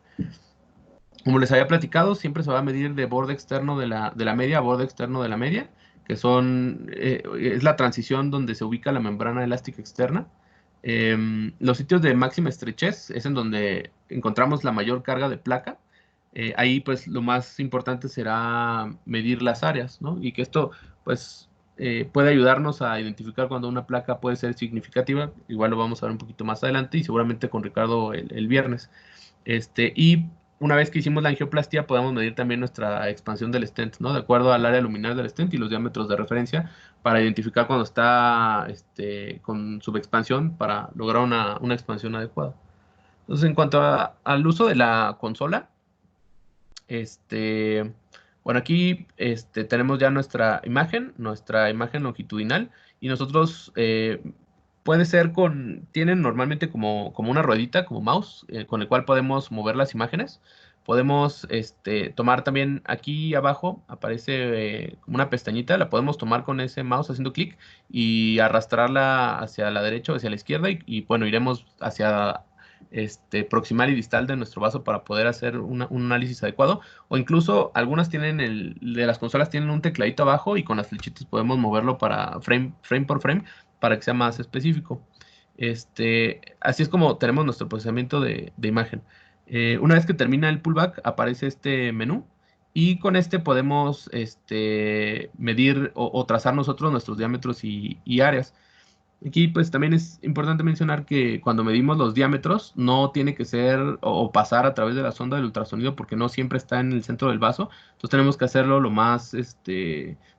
Como les había platicado, siempre se va a medir de borde externo de la media a borde externo de la media, que es la transición donde se ubica la membrana elástica externa. Los sitios de máxima estrechez es en donde encontramos la mayor carga de placa. Ahí pues lo más importante será medir las áreas, ¿no? Y que esto pues puede ayudarnos a identificar cuando una placa puede ser significativa. Igual lo vamos a ver un poquito más adelante y seguramente con Ricardo el viernes. Y una vez que hicimos la angioplastia, podemos medir también nuestra expansión del stent, ¿no? De acuerdo al área luminar del stent y los diámetros de referencia para identificar cuando está con subexpansión para lograr una expansión adecuada. Entonces, en cuanto al uso de la consola, bueno, aquí tenemos ya nuestra imagen longitudinal, y nosotros puede ser tienen normalmente como una ruedita, como mouse, con el cual podemos mover las imágenes. Podemos tomar también aquí abajo, aparece como una pestañita, la podemos tomar con ese mouse haciendo clic y arrastrarla hacia la derecha o hacia la izquierda y bueno, iremos hacia proximal y distal de nuestro vaso para poder hacer un análisis adecuado. O incluso algunas de las consolas tienen un tecladito abajo y con las flechitas podemos moverlo para frame por frame para que sea más específico. Así es como tenemos nuestro procesamiento de imagen. Una vez que termina el pullback, aparece este menú y con podemos medir o trazar nosotros nuestros diámetros y áreas. Aquí pues también es importante mencionar que cuando medimos los diámetros no tiene que ser o pasar a través de la sonda del ultrasonido porque no siempre está en el centro del vaso. Entonces tenemos que hacerlo lo más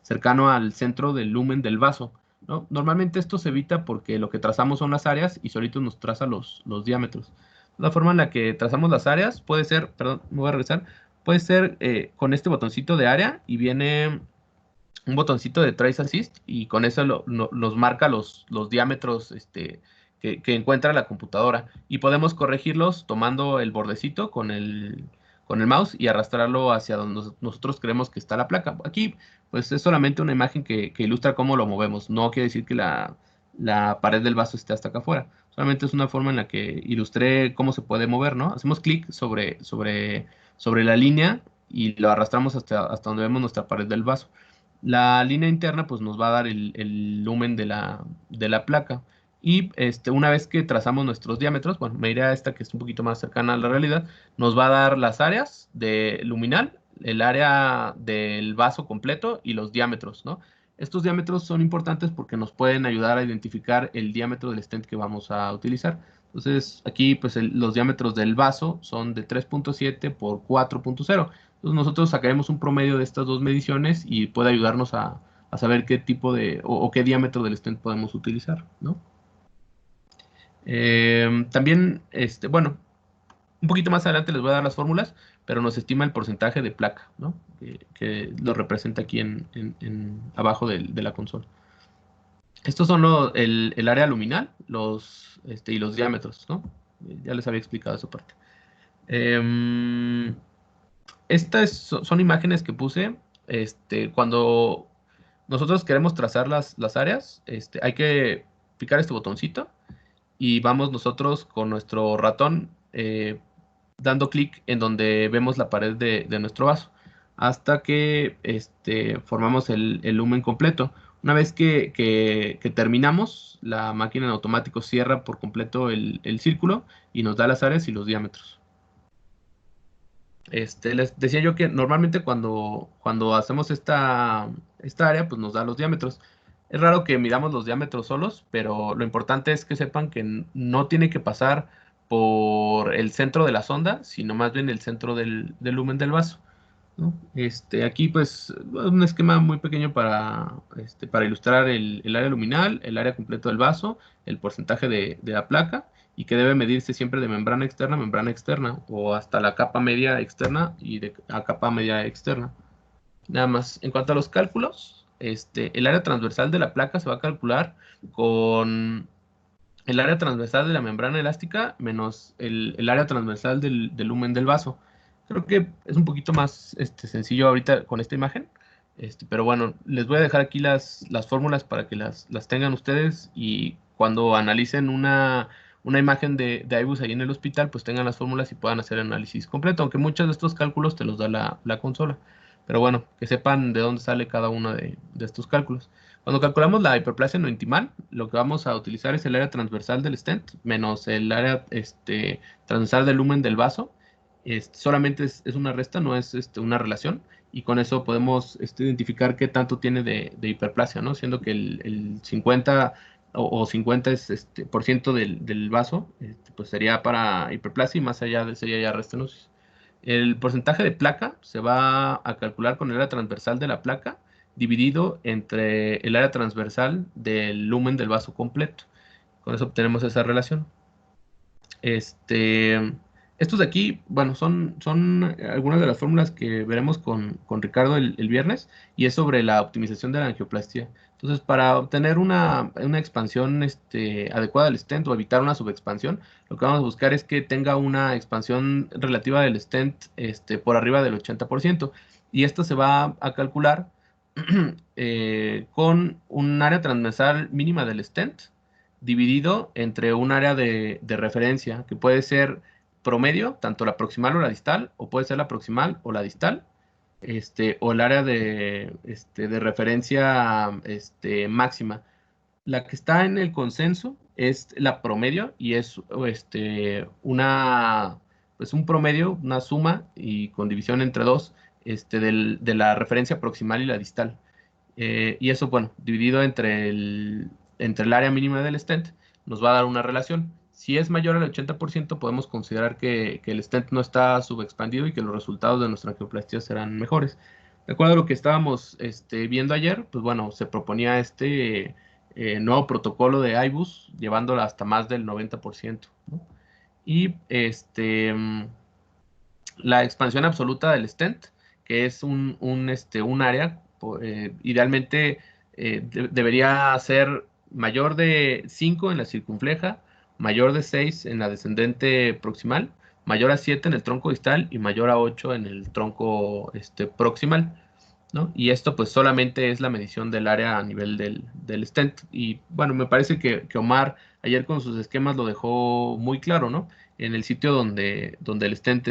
cercano al centro del lumen del vaso, ¿no? Normalmente esto se evita porque lo que trazamos son las áreas y solito nos traza los diámetros. La forma en la que trazamos las áreas puede ser, perdón, me voy a regresar, puede ser con este botoncito de área y viene un botoncito de Trace Assist y con eso nos marca los diámetros que encuentra la computadora y podemos corregirlos tomando el bordecito con el mouse y arrastrarlo hacia donde nosotros creemos que está la placa. Aquí pues es solamente una imagen que ilustra cómo lo movemos, no quiere decir que la pared del vaso esté hasta acá afuera, solamente es una forma en la que ilustré cómo se puede mover, ¿no? Hacemos clic sobre la línea y lo arrastramos hasta donde vemos nuestra pared del vaso. La línea interna pues nos va a dar el lumen de la placa. Y una vez que trazamos nuestros diámetros, bueno, me iré a esta que es un poquito más cercana a la realidad, nos va a dar las áreas de luminal, el área del vaso completo y los diámetros, ¿no? Estos diámetros son importantes porque nos pueden ayudar a identificar el diámetro del stent que vamos a utilizar. Entonces, aquí pues los diámetros del vaso son de 3.7 por 4.0. Entonces nosotros sacaremos un promedio de estas dos mediciones y puede ayudarnos a saber qué tipo o qué diámetro del stent podemos utilizar, ¿no? También, bueno, un poquito más adelante les voy a dar las fórmulas, pero nos estima el porcentaje de placa, ¿no? Que lo representa aquí abajo de la consola. Estos son el área luminal y los diámetros, ¿no? Ya les había explicado esa parte. Estas son imágenes que puse cuando nosotros queremos trazar las áreas, hay que picar este botoncito y vamos nosotros con nuestro ratón dando clic en donde vemos la pared de nuestro vaso hasta que formamos el lumen completo. Una vez que terminamos, la máquina en automático cierra por completo el círculo y nos da las áreas y los diámetros. Les decía yo que normalmente cuando hacemos esta área, pues nos da los diámetros. Es raro que midamos los diámetros solos, pero lo importante es que sepan que no tiene que pasar por el centro de la sonda, sino más bien el centro del lumen del vaso, ¿no? Aquí pues un esquema muy pequeño para ilustrar el área luminal, el área completo del vaso, el porcentaje de la placa y que debe medirse siempre de membrana externa o hasta la capa media externa y a capa media externa. Nada más, en cuanto a los cálculos, el área transversal de la placa se va a calcular con el área transversal de la membrana elástica menos el área transversal del lumen del vaso. Creo que es un poquito más sencillo ahorita con esta imagen. Pero bueno, les voy a dejar aquí las fórmulas para que las tengan ustedes y cuando analicen una imagen de IBUS ahí en el hospital, pues tengan las fórmulas y puedan hacer el análisis completo, aunque muchos de estos cálculos te los da la consola. Pero bueno, que sepan de dónde sale cada uno de estos cálculos. Cuando calculamos la hiperplasia no intimal, lo que vamos a utilizar es el área transversal del stent menos el área transversal del lumen del vaso. Solamente es una resta, no es una relación. Y con eso podemos identificar qué tanto tiene de hiperplasia, ¿no? Siendo que el 50 o 50 por ciento del vaso, pues sería para hiperplasia y más allá sería ya restenosis. El porcentaje de placa se va a calcular con el área transversal de la placa dividido entre el área transversal del lumen del vaso completo. Con eso obtenemos esa relación. Este, Estos de aquí, bueno, son algunas de las fórmulas que veremos con Ricardo el viernes y es sobre la optimización de la angioplastia. Entonces, para obtener una expansión adecuada del stent o evitar una subexpansión, lo que vamos a buscar es que tenga una expansión relativa del stent por arriba del 80%. Y esto se va a calcular con un área transversal mínima del stent dividido entre un área de referencia, que puede ser promedio, tanto la proximal o la distal, o puede ser la proximal o la distal, o el área de referencia máxima. La que está en el consenso es la promedio y es pues un promedio, una suma y con división entre dos de la referencia proximal y la distal. Y eso, bueno, dividido entre el área mínima del stent, nos va a dar una relación. Si es mayor al 80%, podemos considerar que el stent no está subexpandido y que los resultados de nuestra angioplastia serán mejores. De acuerdo a lo que estábamos viendo ayer, pues bueno, se proponía nuevo protocolo de IBUS, llevándolo hasta más del 90%, ¿no? Y la expansión absoluta del stent, que es un área, idealmente debería ser mayor de 5 en la circunfleja, mayor de 6 en la descendente proximal, mayor a 7 en el tronco distal y mayor a 8 en el tronco proximal, ¿no? Y esto pues solamente es la medición del área a nivel del stent. Y bueno, me parece que Omar ayer con sus esquemas lo dejó muy claro, ¿no? En el sitio donde el stent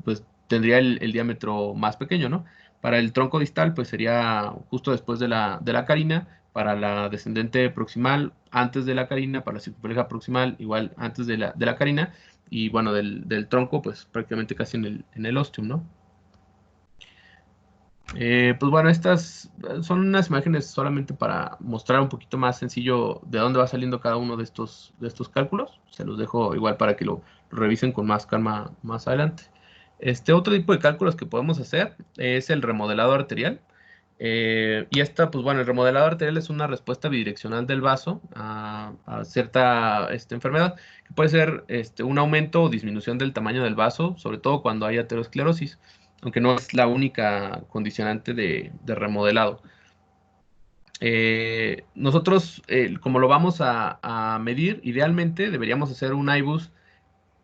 pues tendría el diámetro más pequeño, ¿no? Para el tronco distal, pues sería justo después de la carina, para la descendente proximal, antes de la carina, para la circunfleja proximal, igual antes de la carina, y bueno, del tronco, pues prácticamente casi en el ostium, ¿no? Pues bueno, estas son unas imágenes solamente para mostrar un poquito más sencillo de dónde va saliendo cada uno de estos cálculos. Se los dejo igual para que lo revisen con más calma más adelante. Otro tipo de cálculos que podemos hacer es el remodelado arterial. Y pues bueno, el remodelado arterial es una respuesta bidireccional del vaso a cierta enfermedad, que puede ser un aumento o disminución del tamaño del vaso, sobre todo cuando hay aterosclerosis, aunque no es la única condicionante de remodelado. Nosotros, como lo vamos a medir, idealmente deberíamos hacer un IBUS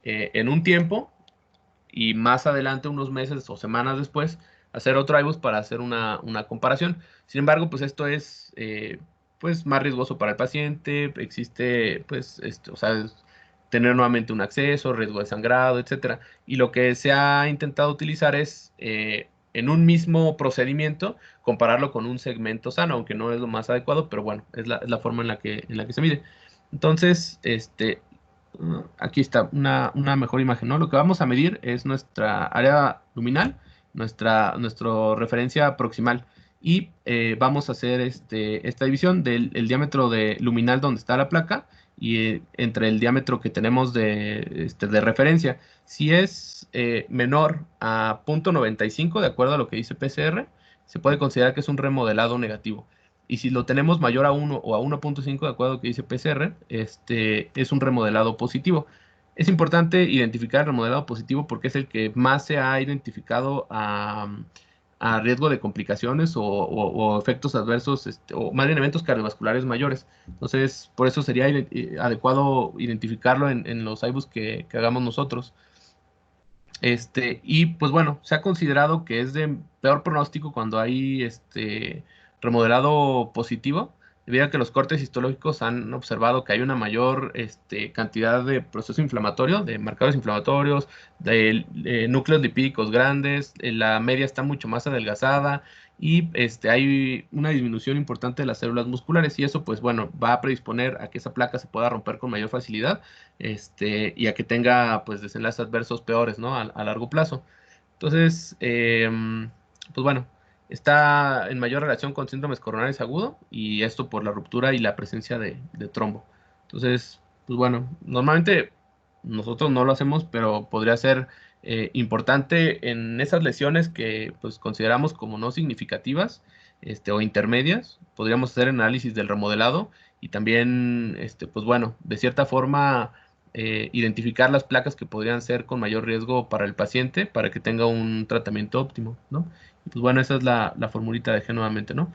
en un tiempo y más adelante, unos meses o semanas después, hacer otro IBUS para hacer una comparación. Sin embargo, pues esto es pues más riesgoso para el paciente, existe pues o sea, tener nuevamente un acceso, riesgo de sangrado, etcétera. Y lo que se ha intentado utilizar es en un mismo procedimiento, compararlo con un segmento sano, aunque no es lo más adecuado, pero bueno, es la forma en la que se mide. Entonces, aquí está una mejor imagen, ¿no? Lo que vamos a medir es nuestra área luminal, nuestra referencia proximal. Y vamos a hacer esta división del el diámetro luminal donde está la placa y entre el diámetro que tenemos de referencia. Si es menor a 0,95, de acuerdo a lo que dice PCR, se puede considerar que es un remodelado negativo. Y si lo tenemos mayor a 1 o a 1,5, de acuerdo a lo que dice PCR, es un remodelado positivo. Es importante identificar el remodelado positivo porque es el que más se ha identificado a riesgo de complicaciones o efectos adversos, o más bien eventos cardiovasculares mayores. Entonces, por eso sería adecuado identificarlo en los IBUs que hagamos nosotros. Y pues bueno, se ha considerado que es de peor pronóstico cuando hay remodelado positivo, debido a que los cortes histológicos han observado que hay una mayor cantidad de proceso inflamatorio, de marcadores inflamatorios, de núcleos lipídicos grandes, la media está mucho más adelgazada y hay una disminución importante de las células musculares y eso pues bueno va a predisponer a que esa placa se pueda romper con mayor facilidad y a que tenga pues desenlaces adversos peores, ¿no? A largo plazo. Entonces, pues bueno, está en mayor relación con síndromes coronarios agudos y esto por la ruptura y la presencia de trombo. Entonces, pues bueno, normalmente nosotros no lo hacemos, pero podría ser importante en esas lesiones que pues consideramos como no significativas o intermedias. Podríamos hacer análisis del remodelado y también, pues bueno, de cierta forma identificar las placas que podrían ser con mayor riesgo para el paciente para que tenga un tratamiento óptimo, ¿no? Y pues bueno, esa es la formulita de G nuevamente, ¿no?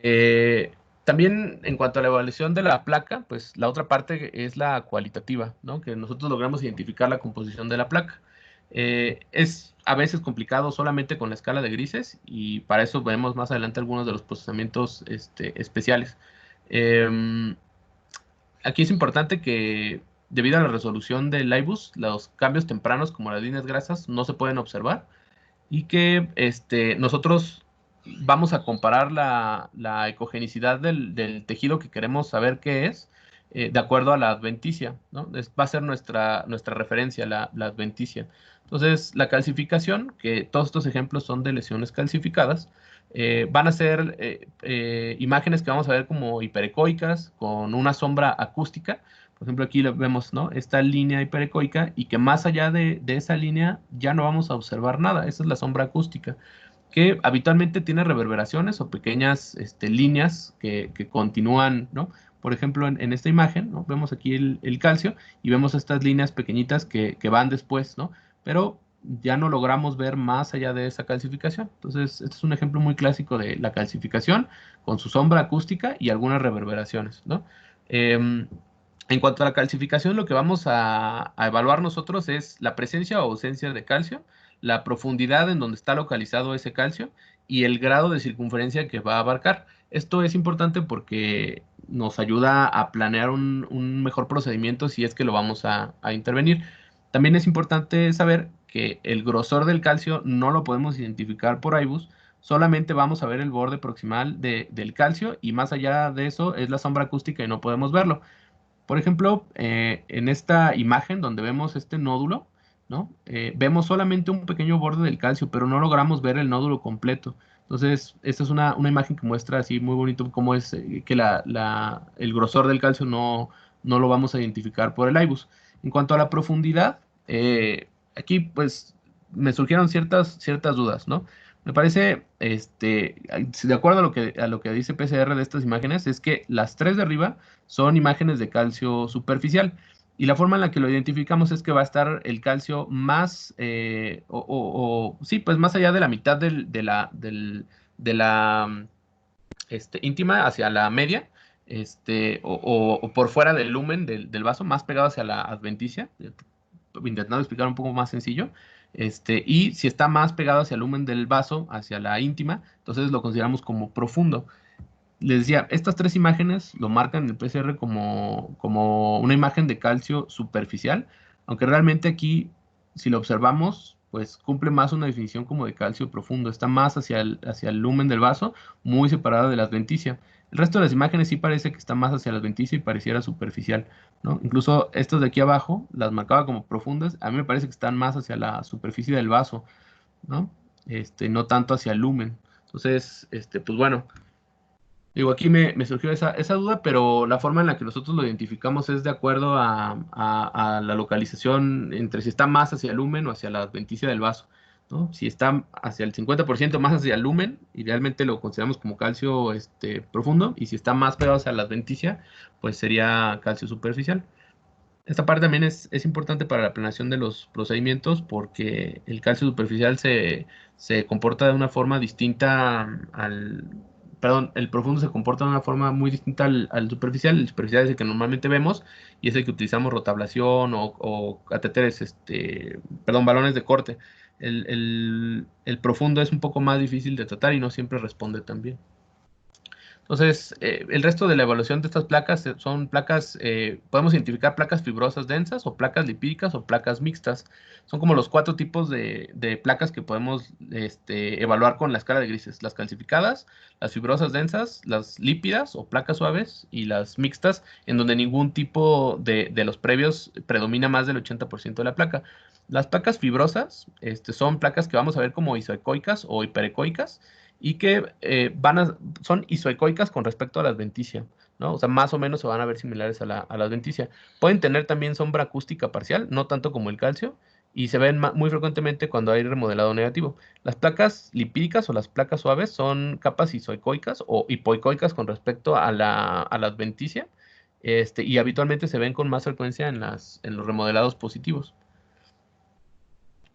Eh, También en cuanto a la evaluación de la placa, pues la otra parte es la cualitativa, ¿no? Que nosotros logramos identificar la composición de la placa. Es a veces complicado solamente con la escala de grises y para eso vemos más adelante algunos de los procesamientos especiales. Em, Aquí es importante que, debido a la resolución del IBUS, los cambios tempranos como las líneas grasas no se pueden observar y que nosotros vamos a comparar la ecogenicidad del tejido que queremos saber qué es, de acuerdo a la adventicia, ¿no? Va a ser nuestra referencia, la adventicia. Entonces, la calcificación, que todos estos ejemplos son de lesiones calcificadas, van a ser imágenes que vamos a ver como hiperecoicas, con una sombra acústica. Por ejemplo, aquí lo vemos, ¿no? Esta línea hiperecoica y que más allá de esa línea ya no vamos a observar nada. Esa es la sombra acústica, que habitualmente tiene reverberaciones o pequeñas líneas que continúan, ¿no? Por ejemplo, en esta imagen, ¿no? Vemos aquí el calcio y vemos estas líneas pequeñitas que van después, ¿no? Pero ya no logramos ver más allá de esa calcificación. Entonces, este es un ejemplo muy clásico de la calcificación con su sombra acústica y algunas reverberaciones, ¿no? En cuanto a la calcificación, lo que vamos a evaluar nosotros es la presencia o ausencia de calcio, la profundidad en donde está localizado ese calcio y el grado de circunferencia que va a abarcar. Esto es importante porque nos ayuda a planear un mejor procedimiento si es que lo vamos a intervenir. También es importante saber que el grosor del calcio no lo podemos identificar por IBUS, solamente vamos a ver el borde proximal del calcio y más allá de eso es la sombra acústica y no podemos verlo. Por ejemplo, en esta imagen donde vemos este nódulo, ¿no? Vemos solamente un pequeño borde del calcio, pero no logramos ver el nódulo completo. Entonces, esta es una imagen que muestra así muy bonito cómo es que el grosor del calcio no lo vamos a identificar por el IBUS. En cuanto a la profundidad, aquí pues me surgieron ciertas dudas, ¿no? Me parece, de acuerdo a lo que dice PCR de estas imágenes, es que las tres de arriba son imágenes de calcio superficial. Y la forma en la que lo identificamos es que va a estar el calcio más, sí, pues más allá de la mitad de la íntima hacia la media, o por fuera del lumen del vaso, más pegado hacia la adventicia, intentando explicar un poco más sencillo. Y si está más pegado hacia el lumen del vaso, hacia la íntima, entonces lo consideramos como profundo. Les decía, estas tres imágenes lo marcan en el PCR como una imagen de calcio superficial, aunque realmente aquí, si lo observamos, pues cumple más una definición como de calcio profundo, está más hacia el lumen del vaso, muy separada de la adventicia. El resto de las imágenes sí parece que está más hacia la adventicia y pareciera superficial, ¿no? Incluso estas de aquí abajo, las marcaba como profundas, a mí me parece que están más hacia la superficie del vaso, ¿no? No tanto hacia el lumen. Entonces, pues bueno, digo, aquí me surgió esa duda, pero la forma en la que nosotros lo identificamos es de acuerdo a la localización entre si está más hacia el lumen o hacia la adventicia del vaso, ¿no? Si está hacia el 50% más hacia el lumen, idealmente lo consideramos como calcio profundo, y si está más pegado hacia la adventicia, pues sería calcio superficial. Esta parte también es importante para la planeación de los procedimientos porque el calcio superficial se comporta de una forma distinta perdón, el profundo se comporta de una forma muy distinta al superficial. El superficial es el que normalmente vemos y es el que utilizamos rotablación o catéteres, perdón, balones de corte. El profundo es un poco más difícil de tratar y no siempre responde tan bien. Entonces, el resto de la evaluación de estas placas son placas, podemos identificar placas fibrosas densas o placas lipídicas o placas mixtas. Son como los 4 tipos de placas que podemos evaluar con la escala de grises. Las calcificadas, las fibrosas densas, las lípidas o placas suaves y las mixtas, en donde ningún tipo de los previos predomina más del 80% de la placa. Las placas fibrosas son placas que vamos a ver como isoecoicas o hiperecoicas y que son isoecoicas con respecto a la adventicia, ¿no? O sea, más o menos se van a ver similares a la adventicia. Pueden tener también sombra acústica parcial, no tanto como el calcio, y se ven muy frecuentemente cuando hay remodelado negativo. Las placas lipídicas o las placas suaves son capas isoecoicas o hipoecoicas con respecto a la adventicia, y habitualmente se ven con más frecuencia en los remodelados positivos.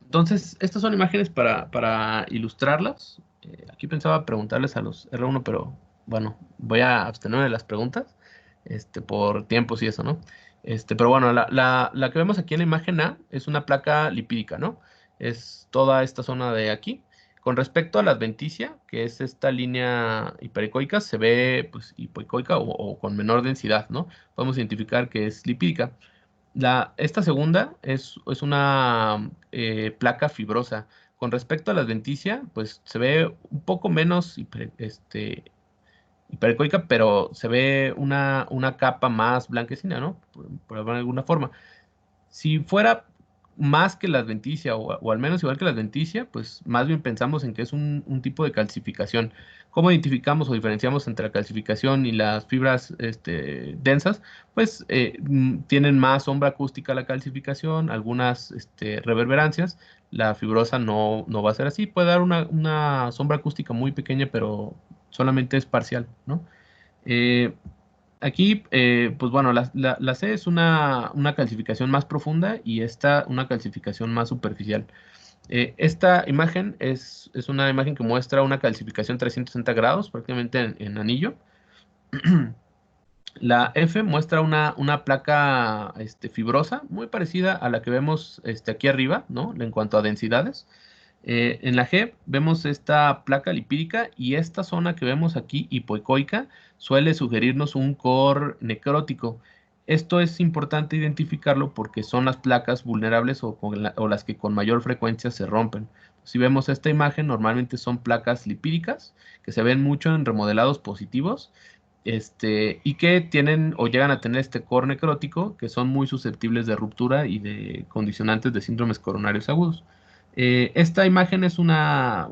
Entonces, estas son imágenes para ilustrarlas. Aquí pensaba preguntarles a los R1, pero bueno, voy a abstenerme de las preguntas, por tiempos y eso, ¿no? Pero bueno, la que vemos aquí en la imagen A es una placa lipídica, ¿no? Es toda esta zona de aquí. Con respecto a la adventicia, que es esta línea hiperecoica, se ve pues hipoecoica o con menor densidad, ¿no? Podemos identificar que es lipídica. Esta segunda es una placa fibrosa. Con respecto a la adventicia, pues se ve un poco menos hiperecoica, pero se ve una capa más blanquecina, ¿no? Por hablar de alguna forma. Si fuera más que la adventicia o al menos igual que la adventicia, pues más bien pensamos en que es un tipo de calcificación. ¿Cómo identificamos o diferenciamos entre la calcificación y las fibras densas? Pues tienen más sombra acústica la calcificación, algunas reverberancias. La fibrosa no va a ser así. Puede dar una sombra acústica muy pequeña, pero solamente es parcial, ¿no? Eh, Aquí, pues bueno, la C es una calcificación más profunda y esta una calcificación más superficial. Esta imagen es una imagen que muestra una calcificación 360 grados, prácticamente en anillo. La F muestra una placa fibrosa, muy parecida a la que vemos aquí arriba, ¿no? En cuanto a densidades. En la G vemos esta placa lipídica y esta zona que vemos aquí, hipoecoica, suele sugerirnos un core necrótico. Esto es importante identificarlo porque son las placas vulnerables o las que con mayor frecuencia se rompen. Si vemos esta imagen, normalmente son placas lipídicas que se ven mucho en remodelados positivos, y que tienen o llegan a tener este core necrótico, que son muy susceptibles de ruptura y de condicionantes de síndromes coronarios agudos. Esta imagen es una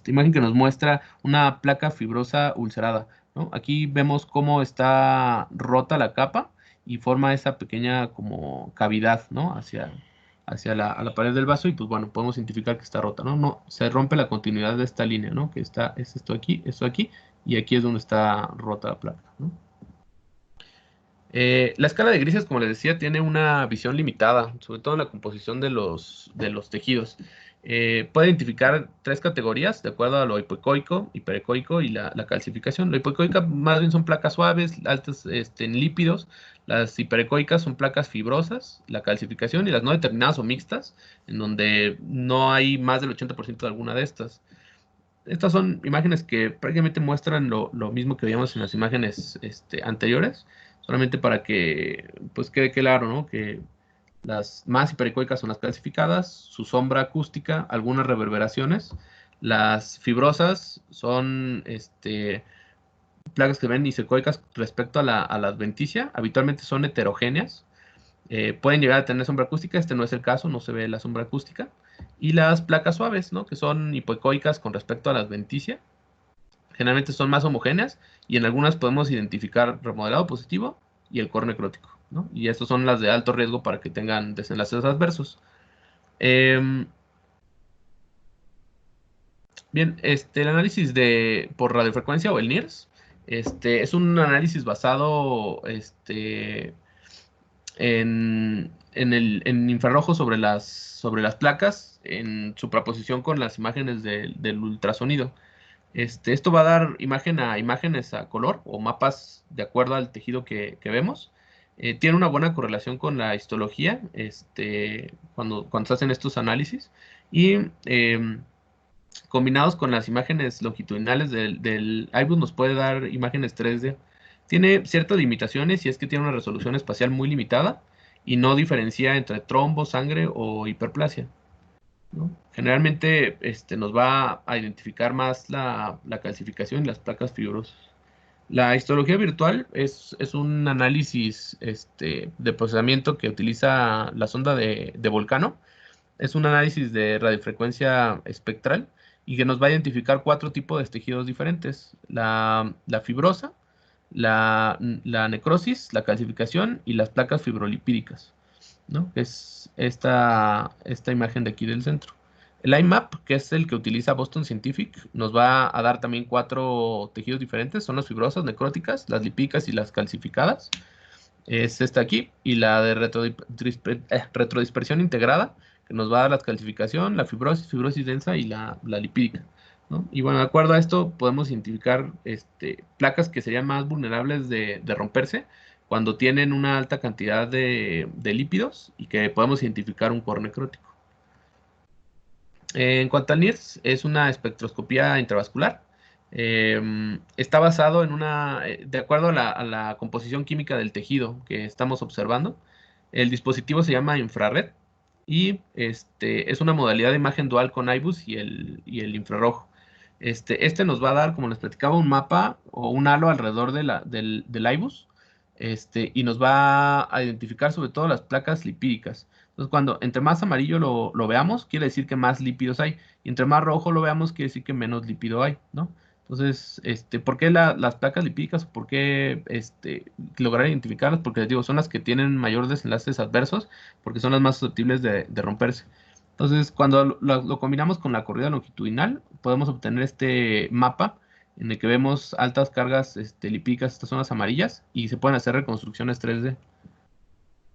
imagen que nos muestra una placa fibrosa ulcerada, ¿no? Aquí vemos cómo está rota la capa y forma esa pequeña como cavidad, ¿no? Hacia a la pared del vaso y pues bueno, podemos identificar que está rota, ¿no? No, se rompe la continuidad de esta línea, ¿no? Que es esto aquí, y aquí es donde está rota la placa, ¿no? La escala de grises, como les decía, tiene una visión limitada, sobre todo en la composición de los tejidos. Puede identificar 3 categorías de acuerdo a lo hipoecoico, hiperecoico y la calcificación. Lo hipoecoica más bien son placas suaves, altas en lípidos. Las hiperecoicas son placas fibrosas, la calcificación, y las no determinadas o mixtas, en donde no hay más del 80% de alguna de estas. Estas son imágenes que prácticamente muestran lo mismo que veíamos en las imágenes anteriores, solamente para que pues quede claro, ¿no? Que Las más hiperecoicas son las calcificadas, su sombra acústica, algunas reverberaciones. Las fibrosas son placas que ven isecoicas respecto a la adventicia. Habitualmente son heterogéneas. Pueden llegar a tener sombra acústica, este no es el caso, no se ve la sombra acústica. Y las placas suaves, ¿no? Que son hipoecoicas con respecto a la adventicia. Generalmente son más homogéneas y en algunas podemos identificar remodelado positivo y el core necrótico, ¿no? Y estas son las de alto riesgo para que tengan desenlaces adversos. Em, Bien, el análisis por radiofrecuencia o el NIRS, es un análisis basado en infrarrojo sobre las placas, en supraposición con las imágenes del ultrasonido. Esto va a dar imágenes a color o mapas de acuerdo al tejido que vemos. Tiene una buena correlación con la histología, cuando se hacen estos análisis. Y combinados con las imágenes longitudinales del iBus nos puede dar imágenes 3D. Tiene ciertas limitaciones y es que tiene una resolución espacial muy limitada y no diferencia entre trombo, sangre o hiperplasia, ¿no? Generalmente nos va a identificar más la calcificación y las placas fibrosas. La histología virtual es un análisis de procesamiento que utiliza la sonda de Volcano. Es un análisis de radiofrecuencia espectral y que nos va a identificar 4 tipos de tejidos diferentes: la fibrosa, la necrosis, la calcificación y las placas fibrolipídicas, ¿no? Que es esta imagen de aquí del centro. El IMAP, que es el que utiliza Boston Scientific, nos va a dar también 4 tejidos diferentes. Son las fibrosas, necróticas, las lipídicas y las calcificadas. Es esta aquí. Y la de retrodispersión integrada, que nos va a dar la calcificación, la fibrosis densa y la lipídica, ¿no? Y bueno, de acuerdo a esto, podemos identificar placas que serían más vulnerables de romperse cuando tienen una alta cantidad de lípidos y que podemos identificar un core necrótico. En cuanto al NIRS, es una espectroscopía intravascular. Está basado de acuerdo a la composición química del tejido que estamos observando. El dispositivo se llama infrared y es una modalidad de imagen dual con IBUS y el infrarrojo. Nos va a dar, como les platicaba, un mapa o un halo alrededor del IBUS, y nos va a identificar sobre todo las placas lipídicas. Entonces, entre más amarillo lo veamos, quiere decir que más lípidos hay. Y entre más rojo lo veamos, quiere decir que menos lípido hay, ¿no? Entonces, ¿por qué las placas lipídicas? ¿Por qué lograr identificarlas? Porque les digo, son las que tienen mayor desenlaces adversos, porque son las más susceptibles de romperse. Entonces, cuando lo combinamos con la corrida longitudinal, podemos obtener este mapa en el que vemos altas cargas lipídicas, estas zonas amarillas, y se pueden hacer reconstrucciones 3D.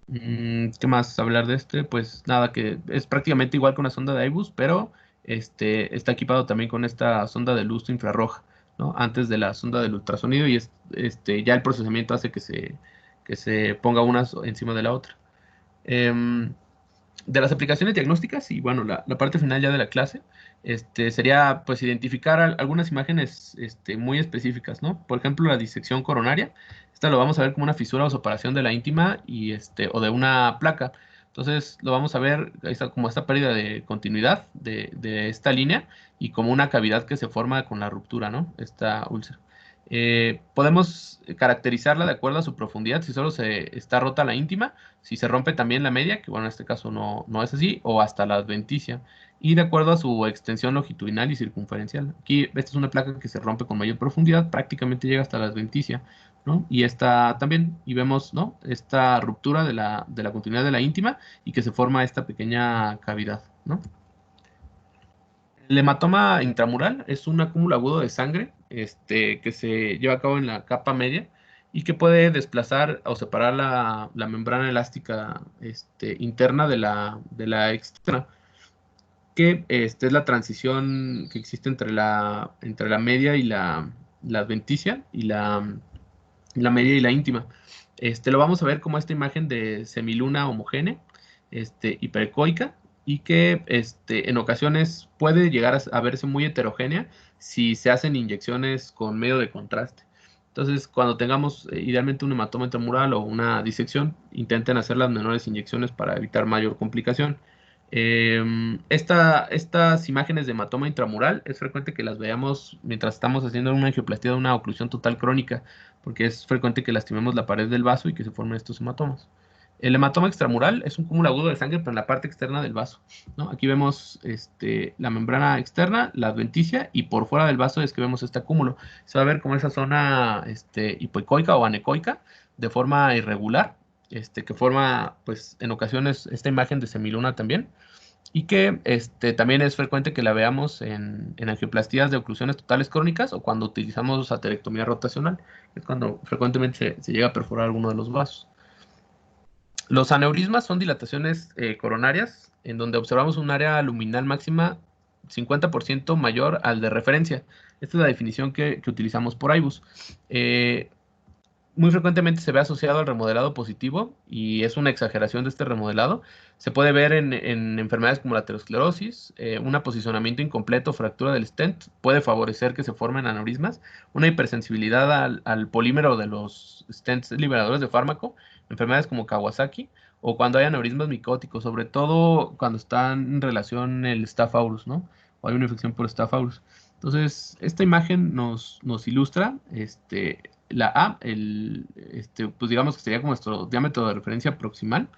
¿Qué más hablar de Pues nada, que es prácticamente igual que una sonda de IBUS, pero está equipado también con esta sonda de luz infrarroja, ¿no? Antes de la sonda del ultrasonido, y ya el procesamiento hace que se ponga una encima de la otra. De las aplicaciones diagnósticas y bueno, la parte final ya de la clase, sería pues identificar algunas imágenes muy específicas, ¿no? Por ejemplo, la disección coronaria. Esta lo vamos a ver como una fisura o separación de la íntima o de una placa. Entonces lo vamos a ver como esta pérdida de continuidad de esta línea y como una cavidad que se forma con la ruptura, ¿no? Esta úlcera. Podemos caracterizarla de acuerdo a su profundidad, si solo se está rota la íntima, si se rompe también la media, que bueno, en este caso no es así, o hasta la adventicia, y de acuerdo a su extensión longitudinal y circunferencial. Aquí esta es una placa que se rompe con mayor profundidad, prácticamente llega hasta la adventicia, ¿no? Y esta también, y vemos, ¿no?, esta ruptura de la continuidad de la íntima y que se forma esta pequeña cavidad, ¿no? El hematoma intramural es un acúmulo agudo de sangre, que se lleva a cabo en la capa media y que puede desplazar o separar la membrana elástica interna de la externa, que es la transición que existe entre la media y la adventicia y la media y la íntima. Lo vamos a ver como esta imagen de semiluna homogénea, hiperecoica, y que en ocasiones puede llegar a verse muy heterogénea si se hacen inyecciones con medio de contraste. Entonces, cuando tengamos idealmente un hematoma intramural o una disección, intenten hacer las menores inyecciones para evitar mayor complicación. Estas imágenes de hematoma intramural es frecuente que las veamos mientras estamos haciendo una angioplastía de una oclusión total crónica, porque es frecuente que lastimemos la pared del vaso y que se formen estos hematomas. El hematoma extramural es un cúmulo agudo de sangre, pero en la parte externa del vaso, ¿no? Aquí vemos la membrana externa, la adventicia, y por fuera del vaso es que vemos este cúmulo. Se va a ver como esa zona hipoecoica o anecoica de forma irregular, que forma, pues, en ocasiones esta imagen de semiluna también, y que también es frecuente que la veamos en angioplastías de oclusiones totales crónicas o cuando utilizamos aterectomía rotacional, es cuando frecuentemente se llega a perforar alguno de los vasos. Los aneurismas son dilataciones coronarias en donde observamos un área luminal máxima 50% mayor al de referencia. Esta es la definición que utilizamos por IBUS. Muy frecuentemente se ve asociado al remodelado positivo y es una exageración de este remodelado. Se puede ver en enfermedades como la aterosclerosis, un aposicionamiento incompleto o fractura del stent puede favorecer que se formen aneurismas, una hipersensibilidad al polímero de los stents liberadores de fármaco, enfermedades como Kawasaki o cuando hay aneurismas micóticos, sobre todo cuando está en relación el Staph aureus, ¿no? O hay una infección por Staph aureus. Entonces, esta imagen nos ilustra la A, pues digamos que sería como nuestro diámetro de referencia proximal,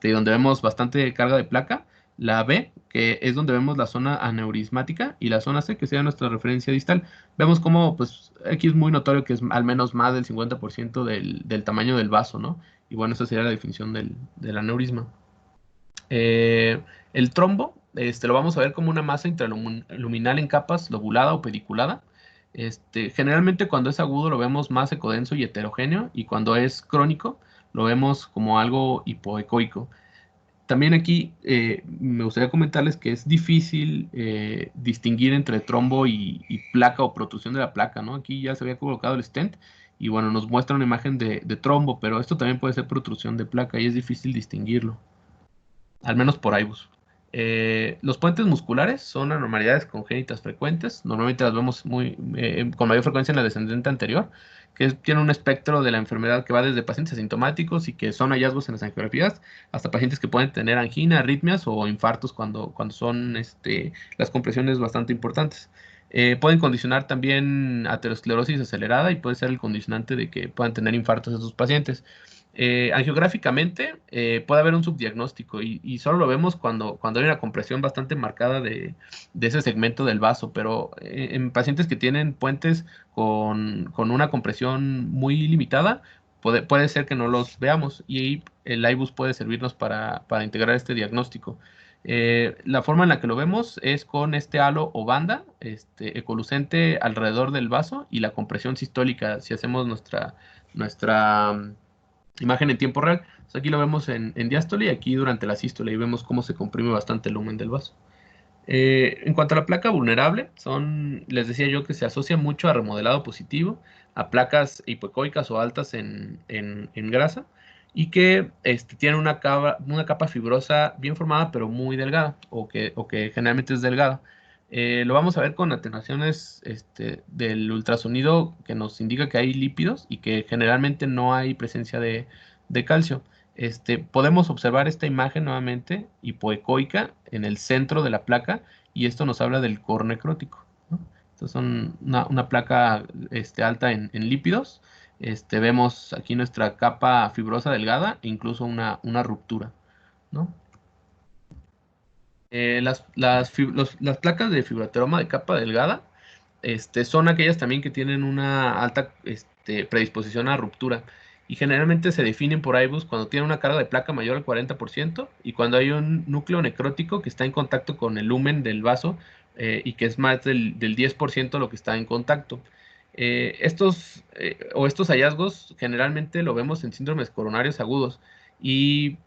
donde vemos bastante carga de placa. La B, que es donde vemos la zona aneurismática, y la zona C, que sería nuestra referencia distal. Vemos como, pues, aquí es muy notorio que es al menos más del 50% del tamaño del vaso, ¿no? Y bueno, esa sería la definición del aneurisma. El trombo, lo vamos a ver como una masa intraluminal en capas lobulada o pediculada. Generalmente cuando es agudo lo vemos más ecodenso y heterogéneo, y cuando es crónico lo vemos como algo hipoecoico. También aquí me gustaría comentarles que es difícil distinguir entre trombo y placa o protrusión de la placa, ¿no? Aquí ya se había colocado el stent y bueno, nos muestra una imagen de trombo, pero esto también puede ser protrusión de placa y es difícil distinguirlo, al menos por IBUS. Los puentes musculares son anormalidades congénitas frecuentes. Normalmente las vemos con mayor frecuencia en la descendente anterior, que tiene un espectro de la enfermedad que va desde pacientes asintomáticos y que son hallazgos en las angiografías, hasta pacientes que pueden tener angina, arritmias o infartos cuando son las compresiones bastante importantes. Pueden condicionar también aterosclerosis acelerada y puede ser el condicionante de que puedan tener infartos esos pacientes. Angiográficamente puede haber un subdiagnóstico y solo lo vemos cuando hay una compresión bastante marcada de ese segmento del vaso, pero en pacientes que tienen puentes con una compresión muy limitada, puede ser que no los veamos y el IBUS puede servirnos para integrar este diagnóstico. La forma en la que lo vemos es con este halo o banda ecolucente alrededor del vaso y la compresión sistólica si hacemos nuestra imagen en tiempo real. Entonces, aquí lo vemos en diástole y aquí durante la sístole y vemos cómo se comprime bastante el lumen del vaso. En cuanto a la placa vulnerable, les decía yo que se asocia mucho a remodelado positivo, a placas hipoecoicas o altas en grasa y que tienen una capa fibrosa bien formada pero muy delgada o que generalmente es delgada. Lo vamos a ver con atenuaciones del ultrasonido que nos indica que hay lípidos y que generalmente no hay presencia de calcio. Podemos observar esta imagen nuevamente hipoecoica en el centro de la placa y esto nos habla del core necrótico, ¿no? Estos son una placa alta en lípidos. Vemos aquí nuestra capa fibrosa delgada e incluso una ruptura, ¿no? Las placas de fibroateroma de capa delgada son aquellas también que tienen una alta predisposición a ruptura y generalmente se definen por IBUS cuando tiene una carga de placa mayor al 40% y cuando hay un núcleo necrótico que está en contacto con el lumen del vaso y que es más del 10% lo que está en contacto. Estos hallazgos generalmente lo vemos en síndromes coronarios agudos y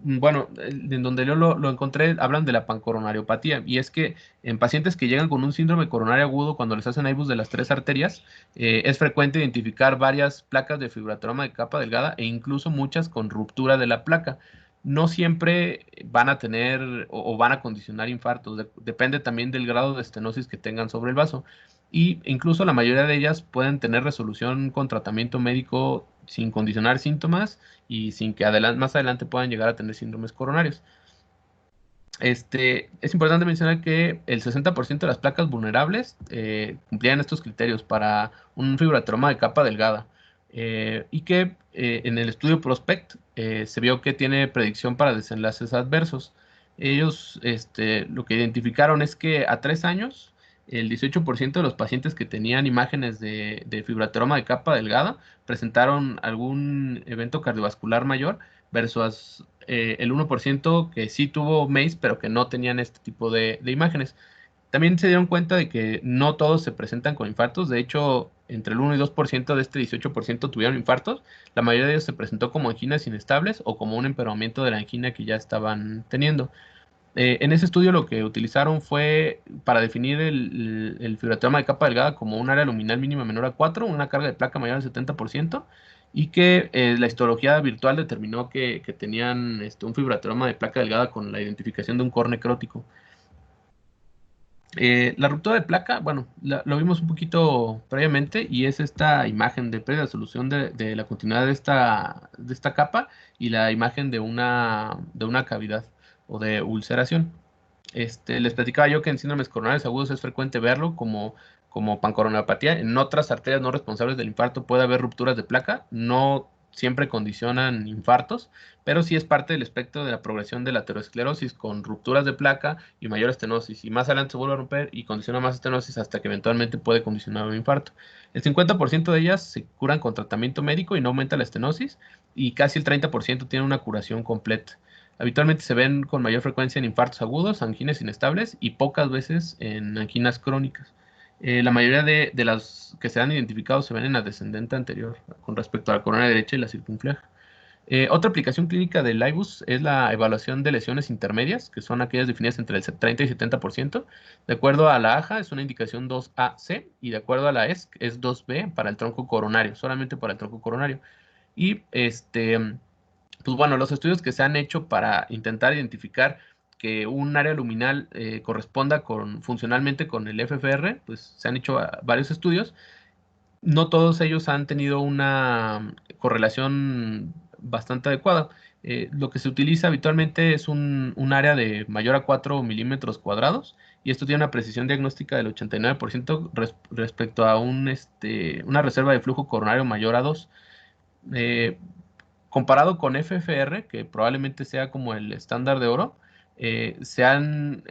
bueno, en donde yo lo encontré, hablan de la pancoronariopatía, y es que en pacientes que llegan con un síndrome coronario agudo, cuando les hacen IBUS de las tres arterias, es frecuente identificar varias placas de fibroateroma de capa delgada e incluso muchas con ruptura de la placa. No siempre van a tener o van a condicionar infartos, depende también del grado de estenosis que tengan sobre el vaso. y incluso la mayoría de ellas pueden tener resolución con tratamiento médico sin condicionar síntomas y sin que más adelante puedan llegar a tener síndromes coronarios. Es importante mencionar que el 60% de las placas vulnerables cumplían estos criterios para un fibroateroma de capa delgada, y que en el estudio Prospect se vio que tiene predicción para desenlaces adversos. Ellos lo que identificaron es que a 3 años el 18% de los pacientes que tenían imágenes de fibroateroma de capa delgada presentaron algún evento cardiovascular mayor versus el 1% que sí tuvo MACE, pero que no tenían este tipo de imágenes. También se dieron cuenta de que no todos se presentan con infartos. De hecho, entre el 1 y 2% de este 18% tuvieron infartos. La mayoría de ellos se presentó como anginas inestables o como un empeoramiento de la angina que ya estaban teniendo. En ese estudio lo que utilizaron fue para definir el fibroateroma de capa delgada como un área luminal mínima menor a 4, una carga de placa mayor al 70%, y que la histología virtual determinó que tenían un fibroateroma de placa delgada con la identificación de un core necrótico. La ruptura de placa, bueno, lo vimos un poquito previamente y es esta imagen de pérdida de solución de la continuidad de esta capa y la imagen de una cavidad o de ulceración. Les platicaba yo que en síndromes coronarios agudos es frecuente verlo como pancoronariopatía. En otras arterias no responsables del infarto puede haber rupturas de placa. No siempre condicionan infartos, pero sí es parte del espectro de la progresión de la aterosclerosis con rupturas de placa y mayor estenosis. Y más adelante se vuelve a romper y condiciona más estenosis hasta que eventualmente puede condicionar un infarto. El 50% de ellas se curan con tratamiento médico y no aumenta la estenosis, y casi el 30% tiene una curación completa. Habitualmente se ven con mayor frecuencia en infartos agudos, anginas inestables y pocas veces en anginas crónicas. La mayoría de las que se han identificado se ven en la descendente anterior con respecto a la corona derecha y la circunfleja. Otra aplicación clínica del IBUS es la evaluación de lesiones intermedias, que son aquellas definidas entre el 30 y 70%. De acuerdo a la AJA es una indicación 2AC y de acuerdo a la ESC es 2B para el tronco coronario, solamente para el tronco coronario. Y pues bueno, los estudios que se han hecho para intentar identificar que un área luminal corresponda funcionalmente con el FFR, pues se han hecho varios estudios. No todos ellos han tenido una correlación bastante adecuada. Lo que se utiliza habitualmente es un área de mayor a 4 milímetros cuadrados, y esto tiene una precisión diagnóstica del 89% respecto a una reserva de flujo coronario mayor a 2. Eh, Comparado con FFR, que probablemente sea como el estándar de oro, se han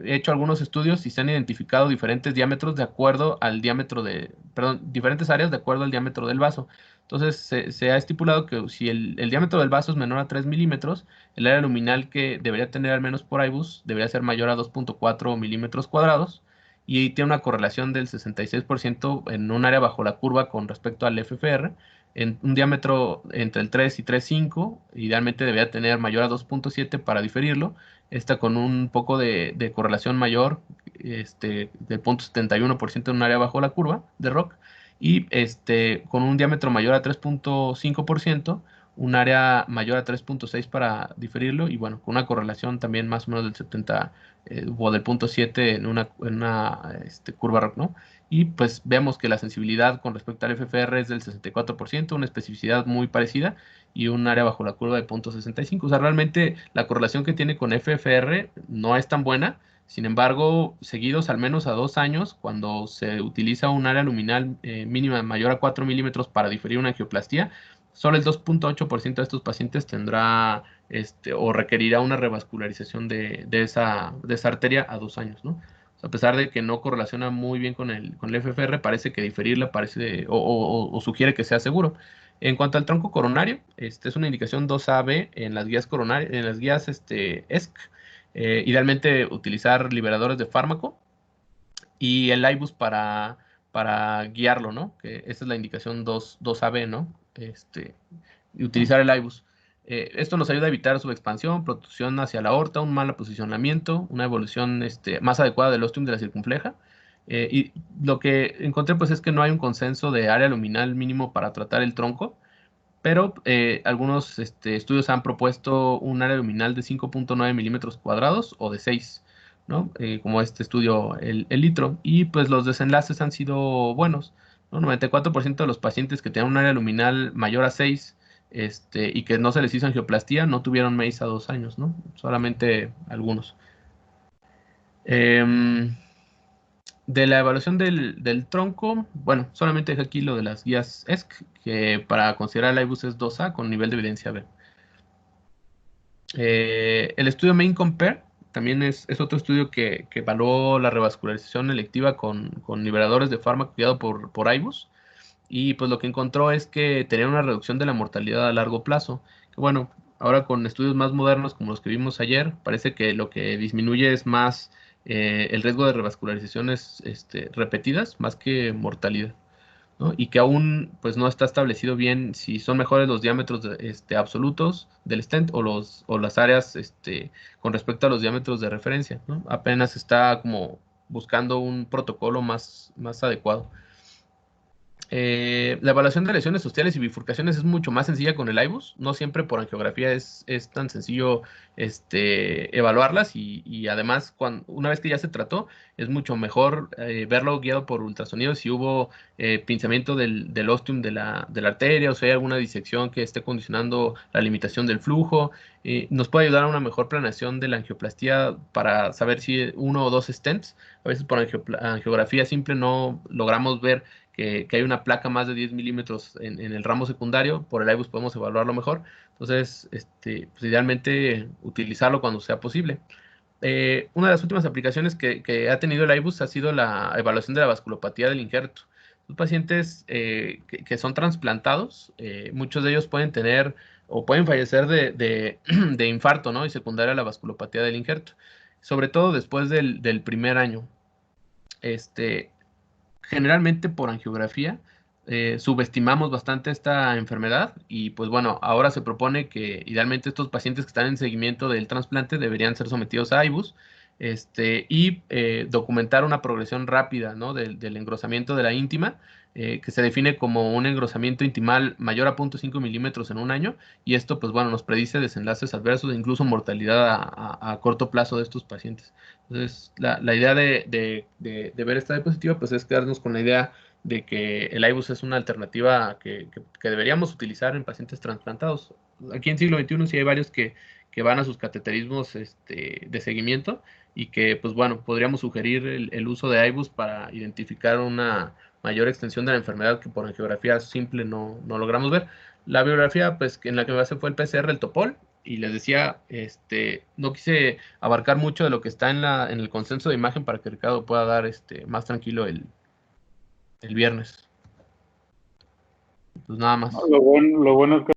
hecho algunos estudios y se han identificado diferentes diámetros de acuerdo al diámetro perdón, diferentes áreas de acuerdo al diámetro del vaso. Entonces se ha estipulado que si el diámetro del vaso es menor a 3 milímetros, el área luminal que debería tener al menos por IBUS debería ser mayor a 2.4 milímetros cuadrados, y tiene una correlación del 66% en un área bajo la curva con respecto al FFR. En un diámetro entre el 3 y 3.5, idealmente debería tener mayor a 2.7 para diferirlo. Está con un poco de correlación mayor, del 0.71% en un área bajo la curva de ROC, y con un diámetro mayor a 3.5%, un área mayor a 3.6 para diferirlo, y bueno, con una correlación también más o menos del 70 o del 0.7 en una curva ROC, ¿no? Y pues vemos que la sensibilidad con respecto al FFR es del 64%, una especificidad muy parecida, y un área bajo la curva de 0.65. O sea, realmente la correlación que tiene con FFR no es tan buena. Sin embargo, seguidos al menos a 2 años, cuando se utiliza un área luminal mínima mayor a 4 milímetros para diferir una angioplastía, solo el 2.8% de estos pacientes tendrá o requerirá una revascularización de esa arteria a 2 años, ¿no? O sea, a pesar de que no correlaciona muy bien con el FFR, parece que diferirla parece o sugiere que sea seguro. En cuanto al tronco coronario, es una indicación 2AB en las guías coronarias, en las guías ESC. Idealmente utilizar liberadores de fármaco y el IBUS para guiarlo, ¿no? Que esa es la indicación 2AB, ¿no? Y utilizar el IBUS. Esto nos ayuda a evitar subexpansión, protrusión hacia la aorta, un mal posicionamiento, una evolución más adecuada del ostium de la circunfleja. Y lo que encontré pues es que no hay un consenso de área luminal mínimo para tratar el tronco, pero algunos estudios han propuesto un área luminal de 5.9 milímetros cuadrados o de 6. ¿no? Como este estudio, el litro, y pues los desenlaces han sido buenos, ¿no? 94% de los pacientes que tenían un área luminal mayor a 6 y que no se les hizo angioplastía no tuvieron MACE a 2 años, ¿no? Solamente algunos. Em, de la evaluación del tronco, bueno, solamente dejé aquí lo de las guías ESC, que para considerar el IBUS es 2A con nivel de evidencia B. El estudio Main Compare también es otro estudio que evaluó la revascularización electiva con liberadores de fármaco guiado por IBUS. Y pues lo que encontró es que tenía una reducción de la mortalidad a largo plazo. Que bueno, ahora con estudios más modernos como los que vimos ayer, parece que lo que disminuye es más el riesgo de revascularizaciones repetidas, más que mortalidad, ¿no? Y que aún pues no está establecido bien si son mejores los diámetros absolutos del stent o las áreas con respecto a los diámetros de referencia, ¿no? Apenas está como buscando un protocolo más adecuado. La evaluación de lesiones sociales y bifurcaciones es mucho más sencilla con el IBUS. No siempre por angiografía es tan sencillo evaluarlas y además una vez que ya se trató es mucho mejor verlo guiado por ultrasonido si hubo pinzamiento del ostium de la arteria o si hay alguna disección que esté condicionando la limitación del flujo. Nos puede ayudar a una mejor planeación de la angioplastía para saber si uno o dos stents. A veces por angiografía simple no logramos ver que hay una placa más de 10 milímetros en el ramo secundario, por el IBUS podemos evaluarlo mejor. Entonces, pues idealmente utilizarlo cuando sea posible. Una de las últimas aplicaciones que ha tenido el IBUS ha sido la evaluación de la vasculopatía del injerto. Los pacientes que son trasplantados, muchos de ellos pueden tener o pueden fallecer de infarto, ¿no? Y secundaria a la vasculopatía del injerto, sobre todo después del primer año. Este, Generalmente por angiografía subestimamos bastante esta enfermedad y pues bueno, ahora se propone que idealmente estos pacientes que están en seguimiento del trasplante deberían ser sometidos a IBUS y documentar una progresión rápida, ¿no? del engrosamiento de la íntima, que se define como un engrosamiento intimal mayor a 0.5 milímetros en un año, y esto pues bueno nos predice desenlaces adversos e incluso mortalidad a corto plazo de estos pacientes. Entonces, la idea de ver esta diapositiva pues es quedarnos con la idea de que el IBUS es una alternativa que deberíamos utilizar en pacientes trasplantados. Aquí en siglo XXI sí hay varios que van a sus cateterismos de seguimiento y que, pues bueno, podríamos sugerir el uso de IBUS para identificar una mayor extensión de la enfermedad que por angiografía simple no logramos ver. La bibliografía, pues, en la que me basé fue el PCR, el Topol, y les decía, no quise abarcar mucho de lo que está en el consenso de imagen para que Ricardo pueda dar más tranquilo el viernes. Pues nada más. Lo bueno es que